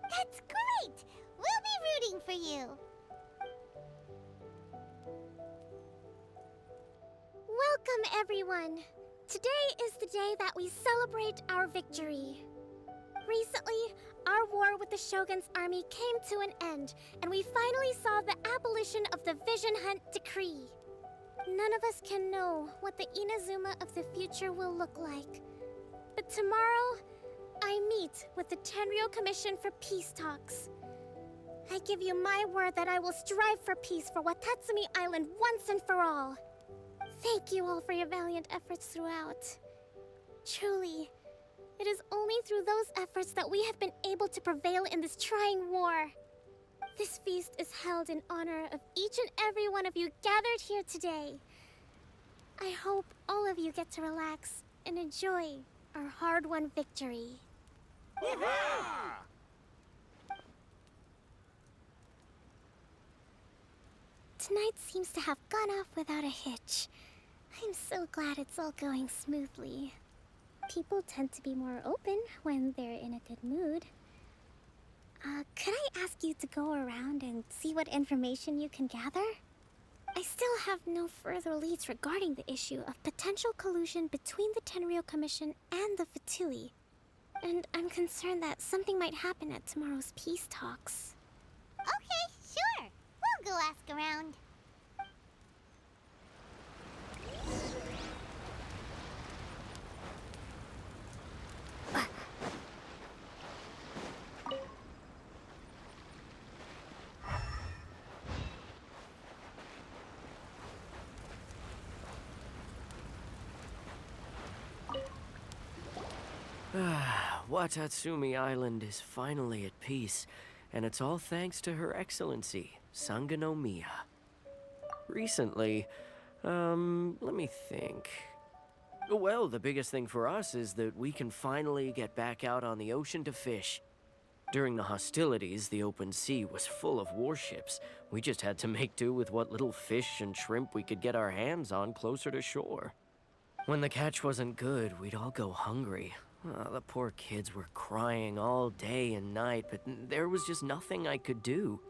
That's great! We'll be rooting for you. Welcome, everyone! Today is the day that we celebrate our victory. Recently, our war with the Shogun's army came to an end, and we finally saw the abolition of the Vision Hunt Decree. None of us can know what the Inazuma of the future will look like. But tomorrow, I meet with the Tenryou Commission for peace talks. I give you my word that I will strive for peace for Watatsumi Island once and for all. Thank you all for your valiant efforts throughout. Truly, it is only through those efforts that we have been able to prevail in this trying war. This feast is held in honor of each and every one of you gathered here today. I hope all of you get to relax and enjoy our hard-won victory. Tonight seems to have gone off without a hitch. I'm so glad it's all going smoothly. People tend to be more open when they're in a good mood. Could I ask you to go around and see what information you can gather? I still have no further leads regarding the issue of potential collusion between the Tenryou Commission and the Fatui. And I'm concerned that something might happen at tomorrow's peace talks. Okay, sure. We'll go ask around. Watatsumi Island is finally at peace, and it's all thanks to Her Excellency, Sangonomiya. Recently, let me think. Well, the biggest thing for us is that we can finally get back out on the ocean to fish. During the hostilities, the open sea was full of warships. We just had to make do with what little fish and shrimp we could get our hands on closer to shore. When the catch wasn't good, we'd all go hungry. The poor kids were crying all day and night, but there was just nothing I could do.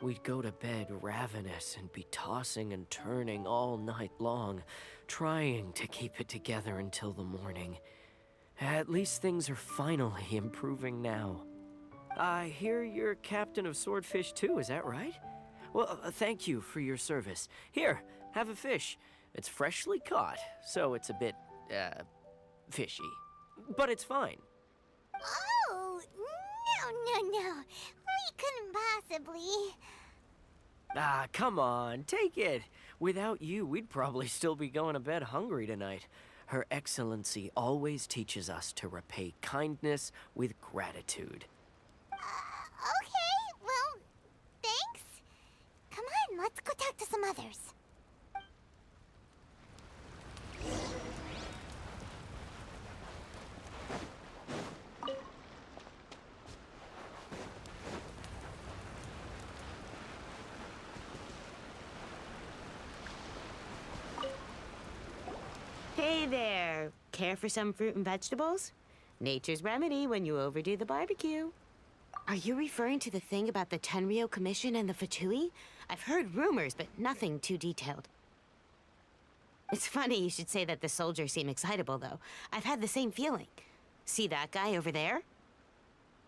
We'd go to bed ravenous and be tossing and turning all night long, trying to keep it together until the morning. At least things are finally improving now. I hear you're captain of Swordfish too, is that right? Well, thank you for your service. Here, have a fish. It's freshly caught, so it's a bit, fishy. But it's fine. Oh, no. We couldn't possibly. Ah, come on, take it. Without you, we'd probably still be going to bed hungry tonight. Her Excellency always teaches us to repay kindness with gratitude. Okay, well, thanks. Come on, let's go talk to some others. Hey there. Care for some fruit and vegetables? Nature's remedy when you overdo the barbecue. Are you referring to the thing about the Tenryo Commission and the Fatui? I've heard rumors, but nothing too detailed. It's funny you should say that the soldiers seem excitable, though. I've had the same feeling. See that guy over there?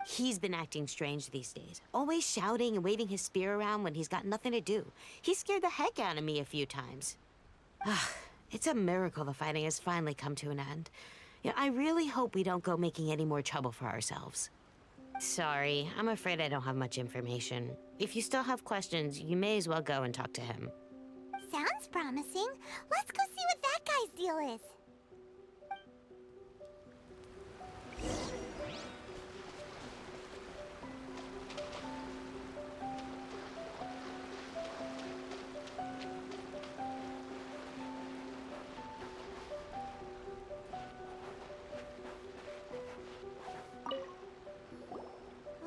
He's been acting strange these days. Always shouting and waving his spear around when he's got nothing to do. He scared the heck out of me a few times. It's a miracle the fighting has finally come to an end. Yeah, I really hope we don't go making any more trouble for ourselves. Sorry, I'm afraid I don't have much information. If you still have questions, you may as well go and talk to him. Sounds promising. Let's go see what that guy's deal is.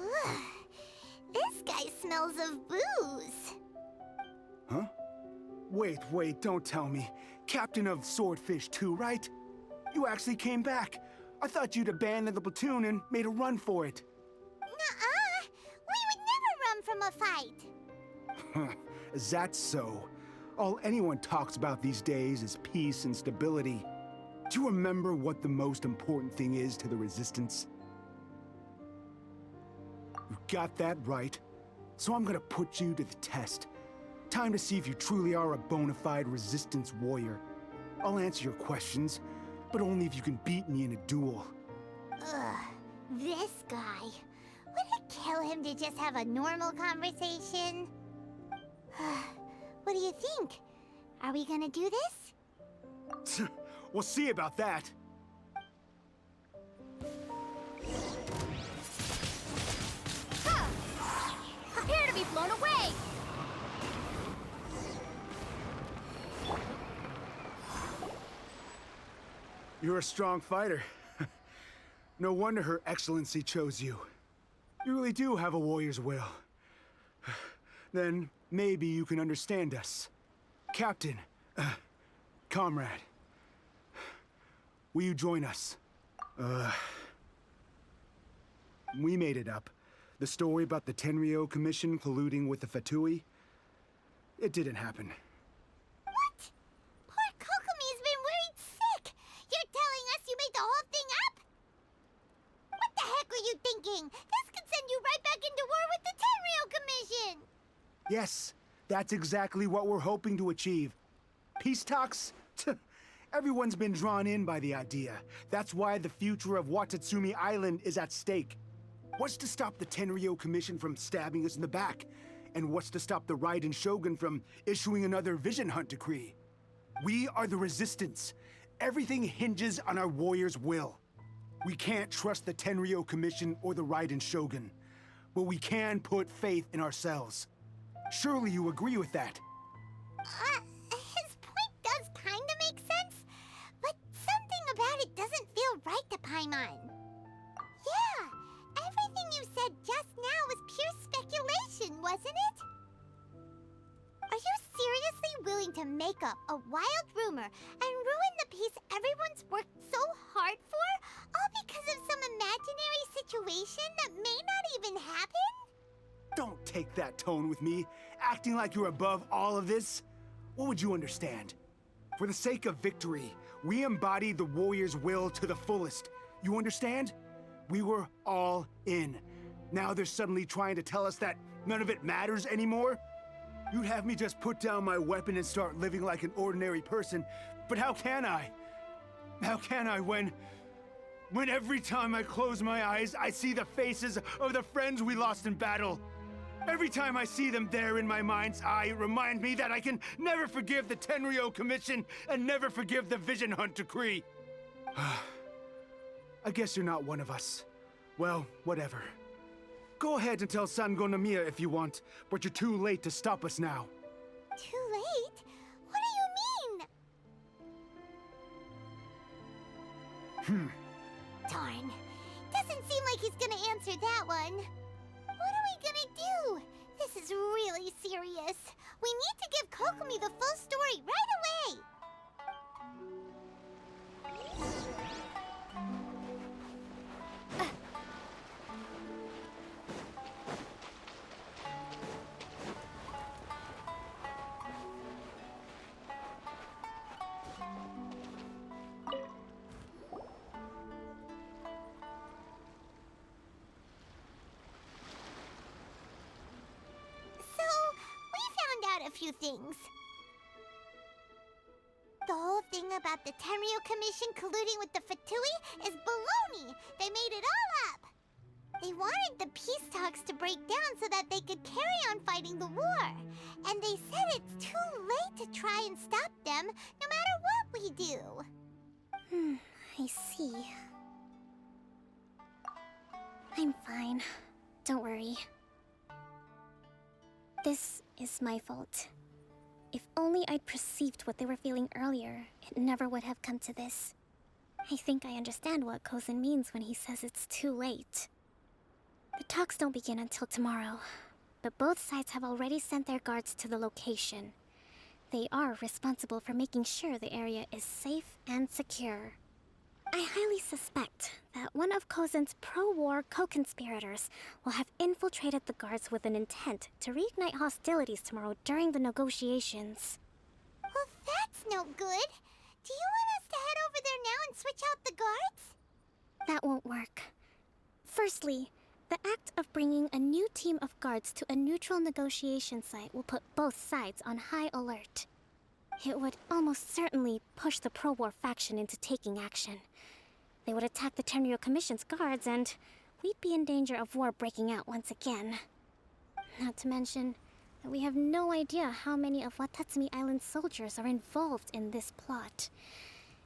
Ugh. This guy smells of booze. Huh? Wait, don't tell me. Captain of Swordfish 2, right? You actually came back. I thought you'd abandoned the platoon and made a run for it. Nuh-uh. We would never run from a fight. Is that so? All anyone talks about these days is peace and stability. Do you remember what the most important thing is to the Resistance? You got that right. So I'm gonna put you to the test. Time to see if you truly are a bona fide Resistance warrior. I'll answer your questions, but only if you can beat me in a duel. Ugh, this guy. Would it kill him to just have a normal conversation? What do you think? Are we gonna do this? We'll see about that. Prepare to be blown away! You're a strong fighter. No wonder Her Excellency chose you. You really do have a warrior's will. Then maybe you can understand us. Captain, comrade, will you join us? We made it up. The story about the Tenryo Commission colluding with the Fatui, it didn't happen. What? Poor Kokomi's been worried sick. You're telling us you made the whole thing up? What the heck were you thinking? This could send you right back into war with the Tenryo Commission. Yes, that's exactly what we're hoping to achieve. Peace talks? Everyone's been drawn in by the idea. That's why the future of Watatsumi Island is at stake. What's to stop the Tenryo Commission from stabbing us in the back? And what's to stop the Raiden Shogun from issuing another Vision Hunt decree? We are the Resistance. Everything hinges on our warrior's will. We can't trust the Tenryo Commission or the Raiden Shogun, but we can put faith in ourselves. Surely you agree with that? His point does kinda make sense, but something about it doesn't feel right to Paimon. Yeah, everything you said just now was pure speculation, wasn't it? Are you seriously willing to make up a wild rumor and ruin the peace everyone's worked so hard for, all because of some imaginary situation that may not even happen? Don't take that tone with me, acting like you're above all of this. What would you understand? For the sake of victory, we embodied the warrior's will to the fullest. You understand? We were all in. Now they're suddenly trying to tell us that none of it matters anymore? You'd have me just put down my weapon and start living like an ordinary person, but how can I? How can I when every time I close my eyes, I see the faces of the friends we lost in battle? Every time I see them there in my mind's eye, it reminds me that I can never forgive the Tenryo Commission and never forgive the Vision Hunt decree. I guess you're not one of us. Well, whatever. Go ahead and tell Sangonomiya if you want, but you're too late to stop us now. Too late? What do you mean? Darn. Doesn't seem like he's gonna answer that one. What are we gonna do? This is really serious. We need to give Kokomi the full story right away. So, we found out a few things. The whole thing about the Tenryo Commission colluding with the Fatui is baloney. They made it all up. They wanted the peace talks to break down so that they could carry on fighting the war. And they said it's too late to try and stop them, no matter what we do. I see. I'm fine. Don't worry. This is my fault. If only I'd perceived what they were feeling earlier, it never would have come to this. I think I understand what Kozin means when he says it's too late. The talks don't begin until tomorrow, but both sides have already sent their guards to the location. They are responsible for making sure the area is safe and secure. I highly suspect that one of Kozin's pro-war co-conspirators will have infiltrated the guards with an intent to reignite hostilities tomorrow during the negotiations. Well, that's no good. Do you want us to head over there now and switch out the guards? That won't work. Firstly, the act of bringing a new team of guards to a neutral negotiation site will put both sides on high alert. It would almost certainly push the pro-war faction into taking action. They would attack the Tenryo Commission's guards, and we'd be in danger of war breaking out once again. Not to mention that we have no idea how many of Watatsumi Island's soldiers are involved in this plot.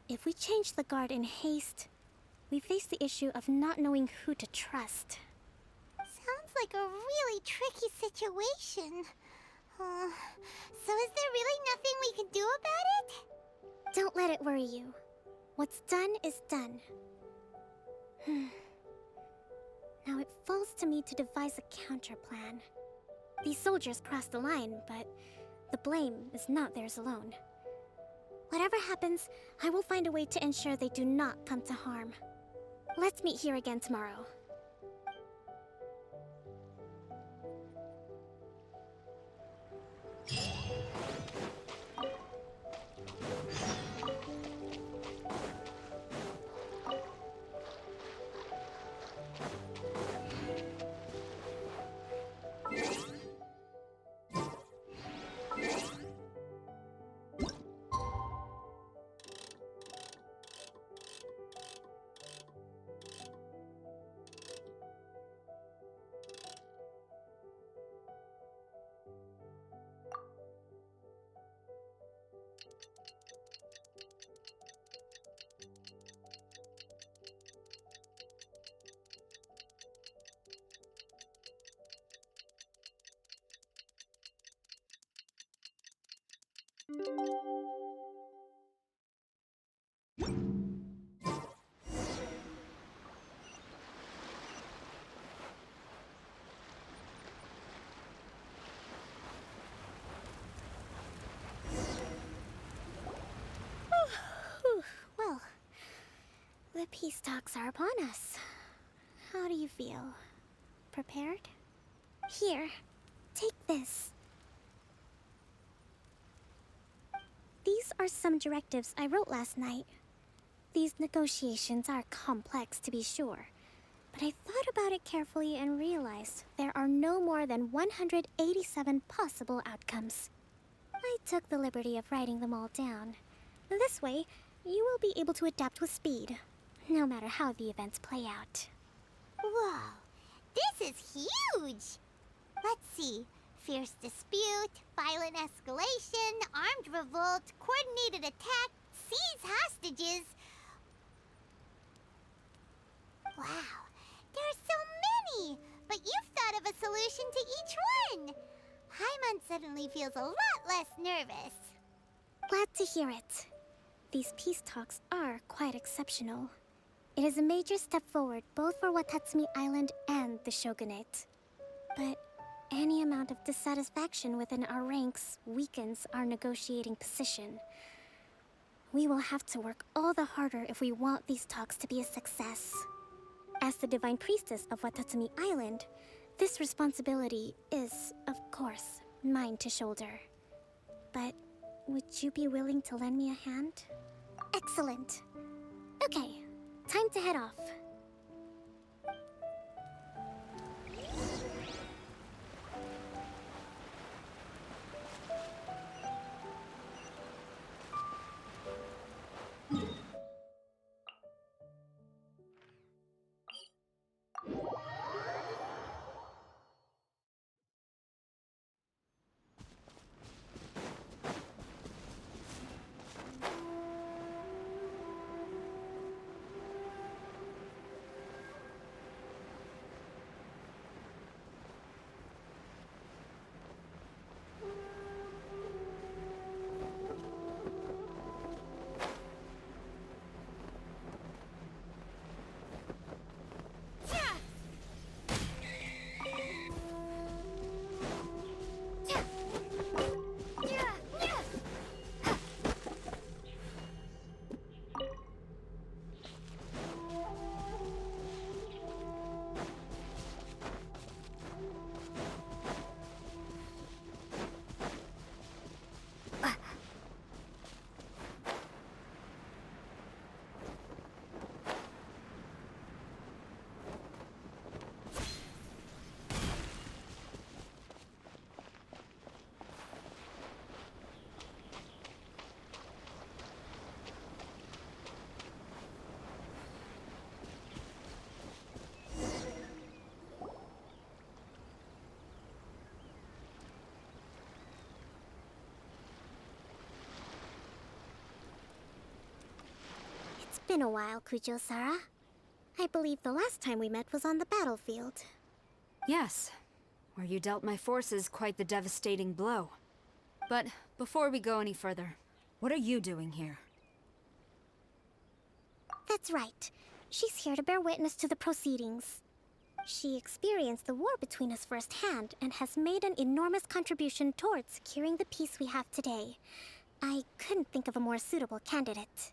If we change the guard in haste, we face the issue of not knowing who to trust. Sounds like a really tricky situation. So is there really nothing we can do about it? Don't let it worry you. What's done is done. Now it falls to me to devise a counter plan. These soldiers crossed the line, but the blame is not theirs alone. Whatever happens, I will find a way to ensure they do not come to harm. Let's meet here again tomorrow. Well, the peace talks are upon us. How do you feel? Prepared? Here, take this. These are some directives I wrote last night. These negotiations are complex, to be sure, but I thought about it carefully and realized there are no more than 187 possible outcomes. I took the liberty of writing them all down. This way, you will be able to adapt with speed, no matter how the events play out. Whoa, this is huge! Let's see. Fierce dispute, violent escalation, armed revolt, coordinated attack, seize hostages. Wow, there are so many! But you've thought of a solution to each one! Paimon suddenly feels a lot less nervous. Glad to hear it. These peace talks are quite exceptional. It is a major step forward both for Watatsumi Island and the Shogunate. But any amount of dissatisfaction within our ranks weakens our negotiating position. We will have to work all the harder if we want these talks to be a success. As the Divine Priestess of Watatsumi Island, this responsibility is, of course, mine to shoulder. But Would you be willing to lend me a hand? Excellent. Okay, time to head off. It's been a while, Kujo-Sara. I believe the last time we met was on the battlefield. Yes, where you dealt my forces quite the devastating blow. But before we go any further, what are you doing here? That's right. She's here to bear witness to the proceedings. She experienced the war between us firsthand and has made an enormous contribution towards securing the peace we have today. I couldn't think of a more suitable candidate.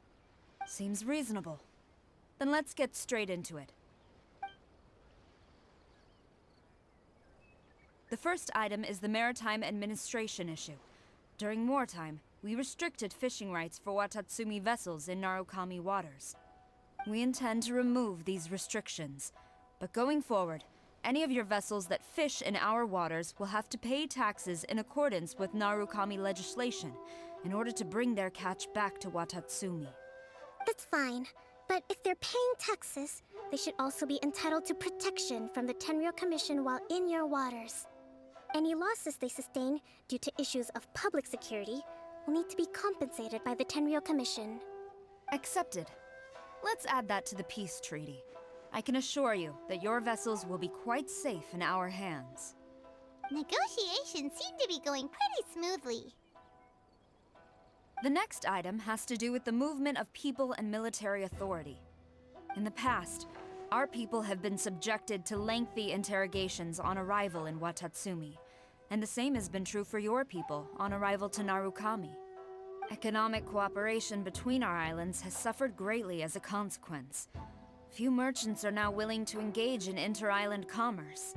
Seems reasonable. Then let's get straight into it. The first item is the Maritime Administration issue. During wartime, we restricted fishing rights for Watatsumi vessels in Narukami waters. We intend to remove these restrictions, but going forward, any of your vessels that fish in our waters will have to pay taxes in accordance with Narukami legislation in order to bring their catch back to Watatsumi. That's fine, but if they're paying taxes, they should also be entitled to protection from the Tenryou Commission while in your waters. Any losses they sustain due to issues of public security will need to be compensated by the Tenryou Commission. Accepted. Let's add that to the peace treaty. I can assure you that your vessels will be quite safe in our hands. Negotiations seem to be going pretty smoothly. The next item has to do with the movement of people and military authority. In the past, our people have been subjected to lengthy interrogations on arrival in Watatsumi, and the same has been true for your people on arrival to Narukami. Economic cooperation between our islands has suffered greatly as a consequence. Few merchants are now willing to engage in inter-island commerce.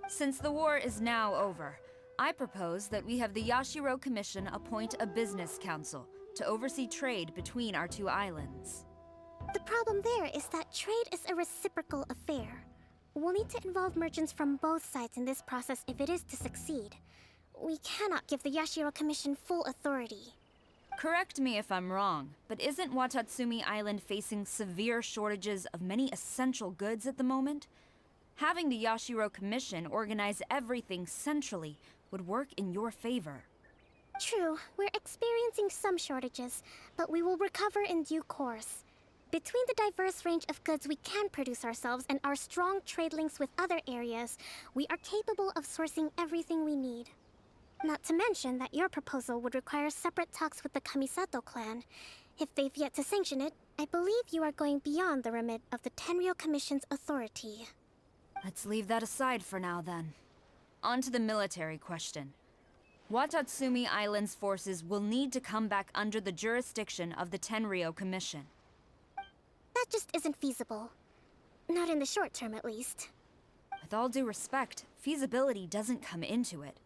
Since the war is now over, I propose that we have the Yashiro Commission appoint a business council to oversee trade between our two islands. The problem there is that trade is a reciprocal affair. We'll need to involve merchants from both sides in this process if it is to succeed. We cannot give the Yashiro Commission full authority. Correct me if I'm wrong, but isn't Watatsumi Island facing severe shortages of many essential goods at the moment? Having the Yashiro Commission organize everything centrally would work in your favor. True, we're experiencing some shortages, but we will recover in due course. Between the diverse range of goods we can produce ourselves and our strong trade links with other areas, we are capable of sourcing everything we need. Not to mention that your proposal would require separate talks with the Kamisato clan. If they've yet to sanction it, I believe you are going beyond the remit of the Tenryou Commission's authority. Let's leave that aside for now, then. On to the military question. Watatsumi Island's forces will need to come back under the jurisdiction of the Tenryou Commission. That just isn't feasible. Not in the short term, at least. With all due respect, feasibility doesn't come into it.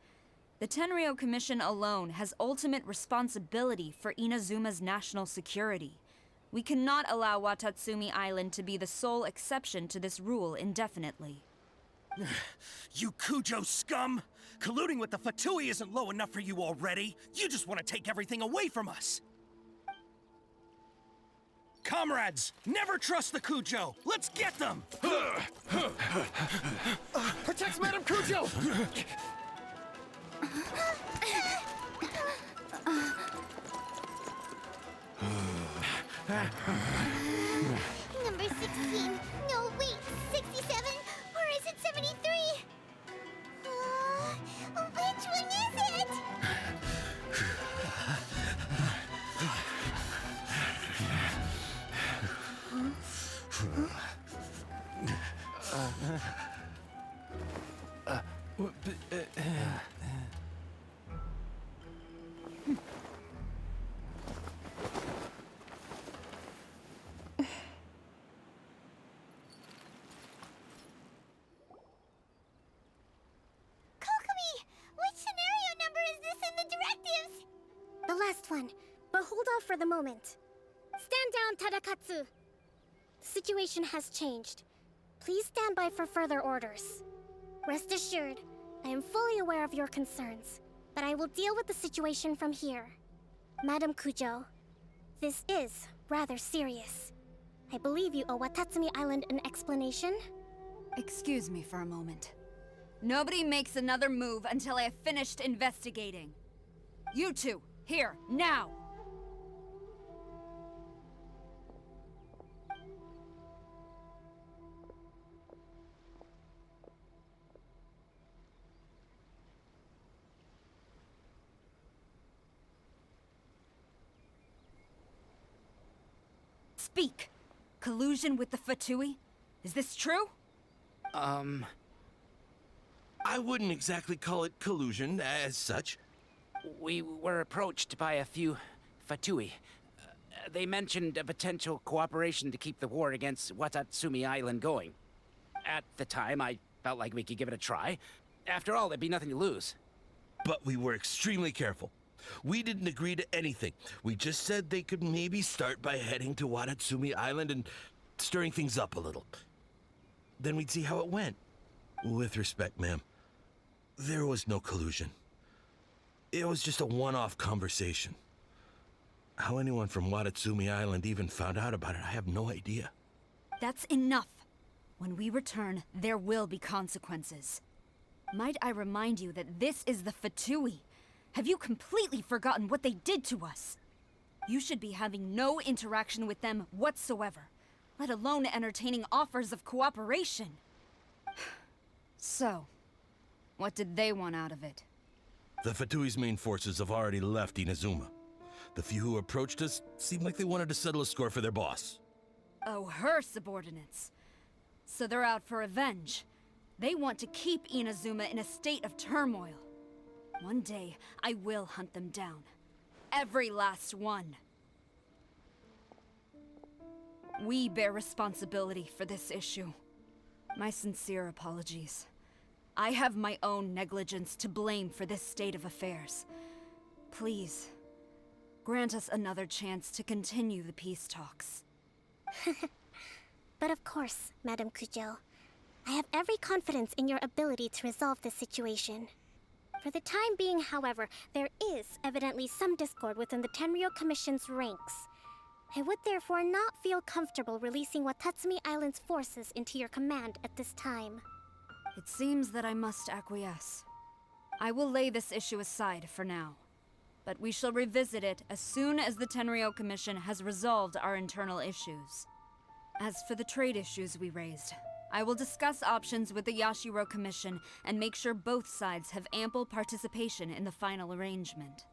The Tenryou Commission alone has ultimate responsibility for Inazuma's national security. We cannot allow Watatsumi Island to be the sole exception to this rule indefinitely. You Kujo scum! Colluding with the Fatui isn't low enough for you already. You just want to take everything away from us. Comrades, never trust the Kujo! Let's get them! Protect Madame Kujo! Number 16. No, wait. 67? Or is it 73? Which one is it? The last one, but hold off for the moment. Stand down, Tadakatsu. The situation has changed. Please stand by for further orders. Rest assured, I am fully aware of your concerns, but I will deal with the situation from here. Madam Kujo, this is rather serious. I believe you owe Watatsumi Island an explanation. Excuse me for a moment. Nobody makes another move until I have finished investigating. You two, here, now! Speak! Collusion with the Fatui? Is this true? I wouldn't exactly call it collusion as such. We were approached by a few Fatui. They mentioned a potential cooperation to keep the war against Watatsumi Island going. At the time, I felt like we could give it a try. After all, there'd be nothing to lose. But we were extremely careful. We didn't agree to anything. We just said they could maybe start by heading to Watatsumi Island and stirring things up a little. Then we'd see how it went. With respect, ma'am, there was no collusion. It was just a one-off conversation. How anyone from Watatsumi Island even found out about it, I have no idea. That's enough. When we return, there will be consequences. Might I remind you that this is the Fatui? Have you completely forgotten what they did to us? You should be having no interaction with them whatsoever, let alone entertaining offers of cooperation. So, what did they want out of it? The Fatui's main forces have already left Inazuma. The few who approached us seemed like they wanted to settle a score for their boss. Oh, her subordinates. So they're out for revenge. They want to keep Inazuma in a state of turmoil. One day, I will hunt them down. Every last one. We bear responsibility for this issue. My sincere apologies. I have my own negligence to blame for this state of affairs. Please, grant us another chance to continue the peace talks. But of course, Madam Kujo. I have every confidence in your ability to resolve this situation. For the time being, however, there is evidently some discord within the Tenryou Commission's ranks. I would therefore not feel comfortable releasing Watatsumi Island's forces into your command at this time. It seems that I must acquiesce. I will lay this issue aside for now, but we shall revisit it as soon as the Tenryou Commission has resolved our internal issues. As for the trade issues we raised, I will discuss options with the Yashiro Commission and make sure both sides have ample participation in the final arrangement.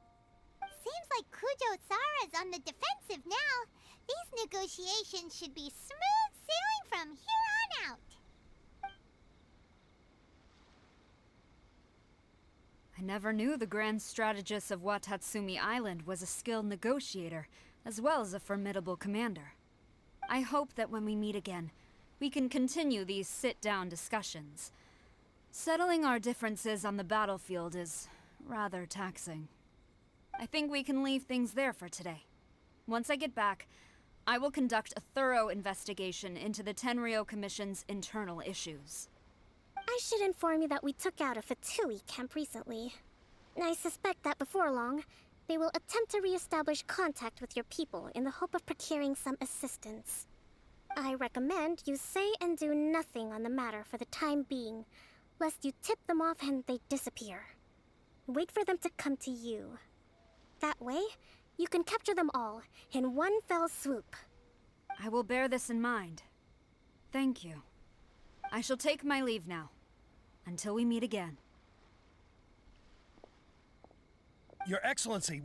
Seems like Kujo-sara's on the defensive now. These negotiations should be smooth sailing from here on out. I never knew the grand strategist of Watatsumi Island was a skilled negotiator, as well as a formidable commander. I hope that when we meet again, we can continue these sit-down discussions. Settling our differences on the battlefield is rather taxing. I think we can leave things there for today. Once I get back, I will conduct a thorough investigation into the Tenryo Commission's internal issues. I should inform you that we took out a Fatui camp recently. I suspect that before long, they will attempt to re-establish contact with your people in the hope of procuring some assistance. I recommend you say and do nothing on the matter for the time being, lest you tip them off and they disappear. Wait for them to come to you. That way, you can capture them all in one fell swoop. I will bear this in mind. Thank you. I shall take my leave now. Until we meet again. Your Excellency,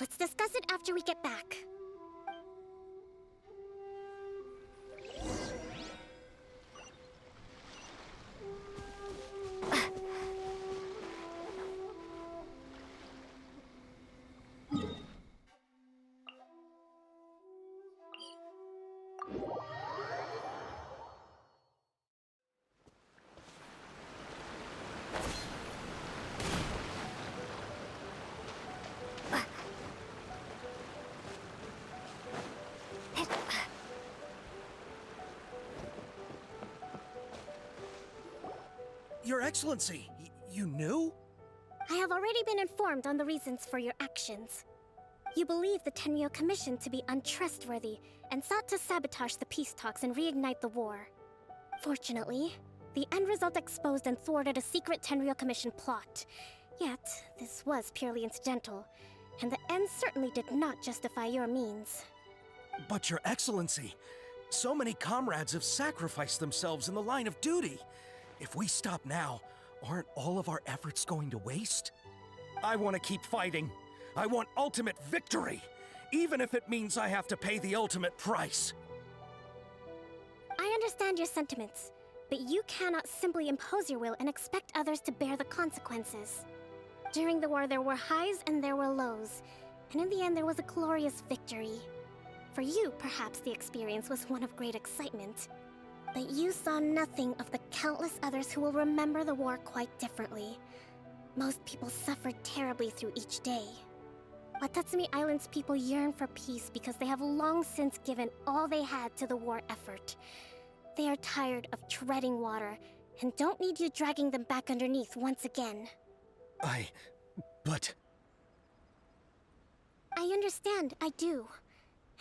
Let's discuss it after we get back. Your Excellency, you knew? I have already been informed on the reasons for your actions. You believe the Tenryo Commission to be untrustworthy and sought to sabotage the peace talks and reignite the war. Fortunately, the end result exposed and thwarted a secret Tenryo Commission plot. Yet, this was purely incidental, and the end certainly did not justify your means. But Your Excellency, so many comrades have sacrificed themselves in the line of duty. If we stop now, aren't all of our efforts going to waste? I want to keep fighting. I want ultimate victory, even if it means I have to pay the ultimate price. I understand your sentiments, but you cannot simply impose your will and expect others to bear the consequences. During the war, there were highs and there were lows, and in the end, there was a glorious victory. For you, perhaps the experience was one of great excitement. But you saw nothing of the countless others who will remember the war quite differently. Most people suffered terribly through each day. Watatsumi Island's people yearn for peace because they have long since given all they had to the war effort. They are tired of treading water and don't need you dragging them back underneath once again. But... I understand, I do.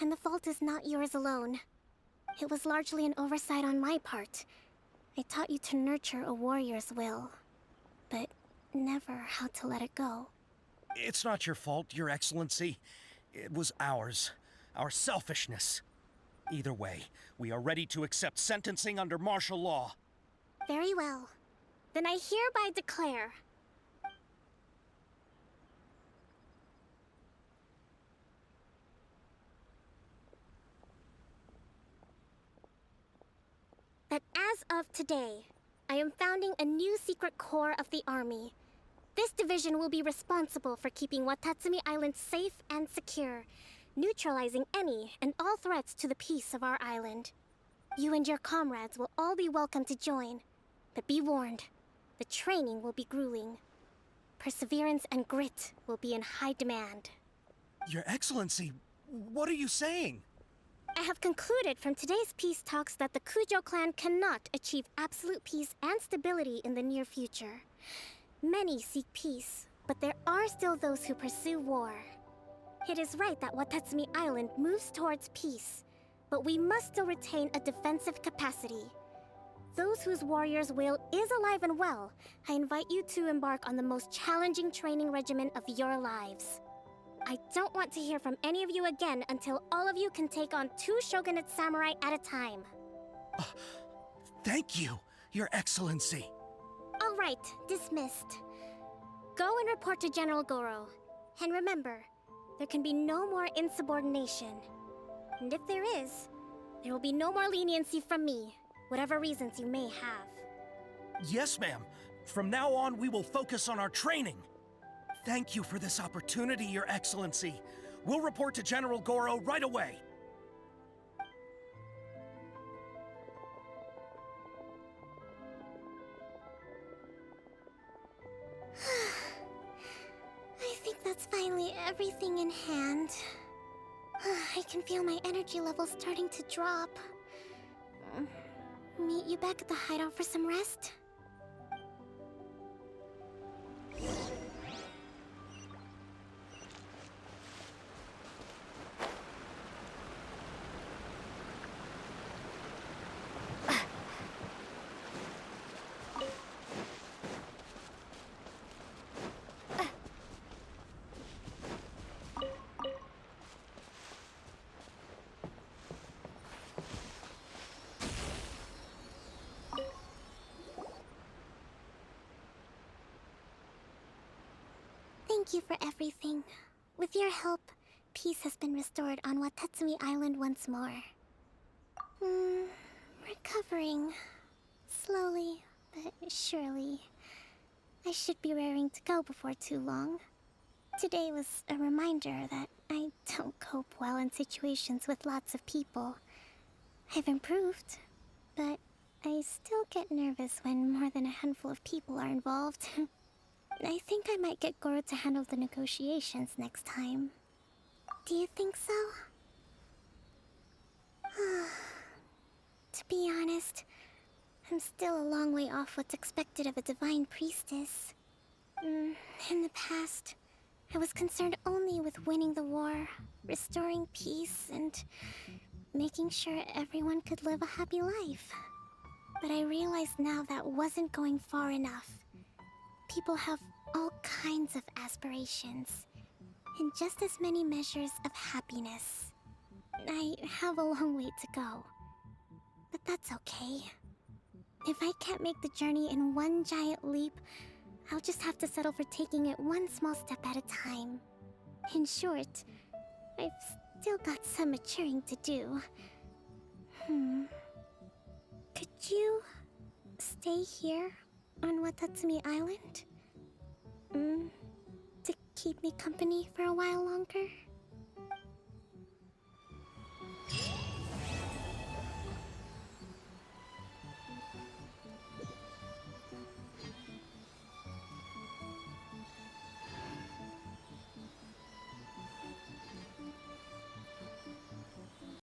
And the fault is not yours alone. It was largely an oversight on my part. I taught you to nurture a warrior's will, but never how to let it go. It's not your fault, Your Excellency. It was ours. Our selfishness. Either way, we are ready to accept sentencing under martial law. Very well. Then I hereby declare... that as of today, I am founding a new secret corps of the army. This division will be responsible for keeping Watatsumi Island safe and secure, neutralizing any and all threats to the peace of our island. You and your comrades will all be welcome to join, but be warned, the training will be grueling. Perseverance and grit will be in high demand. Your Excellency, what are you saying? I have concluded from today's peace talks that the Kujo clan cannot achieve absolute peace and stability in the near future. Many seek peace, but there are still those who pursue war. It is right that Watatsumi Island moves towards peace, but we must still retain a defensive capacity. Those whose warrior's will is alive and well, I invite you to embark on the most challenging training regimen of your lives. I don't want to hear from any of you again until all of you can take on 2 shogunate samurai at a time. Thank you, Your Excellency. All right, dismissed. Go and report to General Goro. And remember, there can be no more insubordination. And if there is, there will be no more leniency from me, whatever reasons you may have. Yes, ma'am. From now on, we will focus on our training. Thank you for this opportunity, Your Excellency. We'll report to General Goro right away. everything in hand, I can feel my energy levels starting to drop. Meet you back at the hideout for some rest? Thank you for everything. With your help, peace has been restored on Watatsumi Island once more. Recovering. Slowly, but surely. I should be raring to go before too long. Today was a reminder that I don't cope well in situations with lots of people. I've improved, but I still get nervous when more than a handful of people are involved. I think I might get Goro to handle the negotiations next time. Do you think so? To be honest, I'm still a long way off what's expected of a divine priestess. In the past, I was concerned only with winning the war, restoring peace, and making sure everyone could live a happy life. But I realize now that wasn't going far enough. People have all kinds of aspirations, and just as many measures of happiness. I have a long way to go, but that's okay. If I can't make the journey in one giant leap, I'll just have to settle for taking it one small step at a time. In short, I've still got some maturing to do. Could you stay here on Watatsumi Island? To keep me company for a while longer?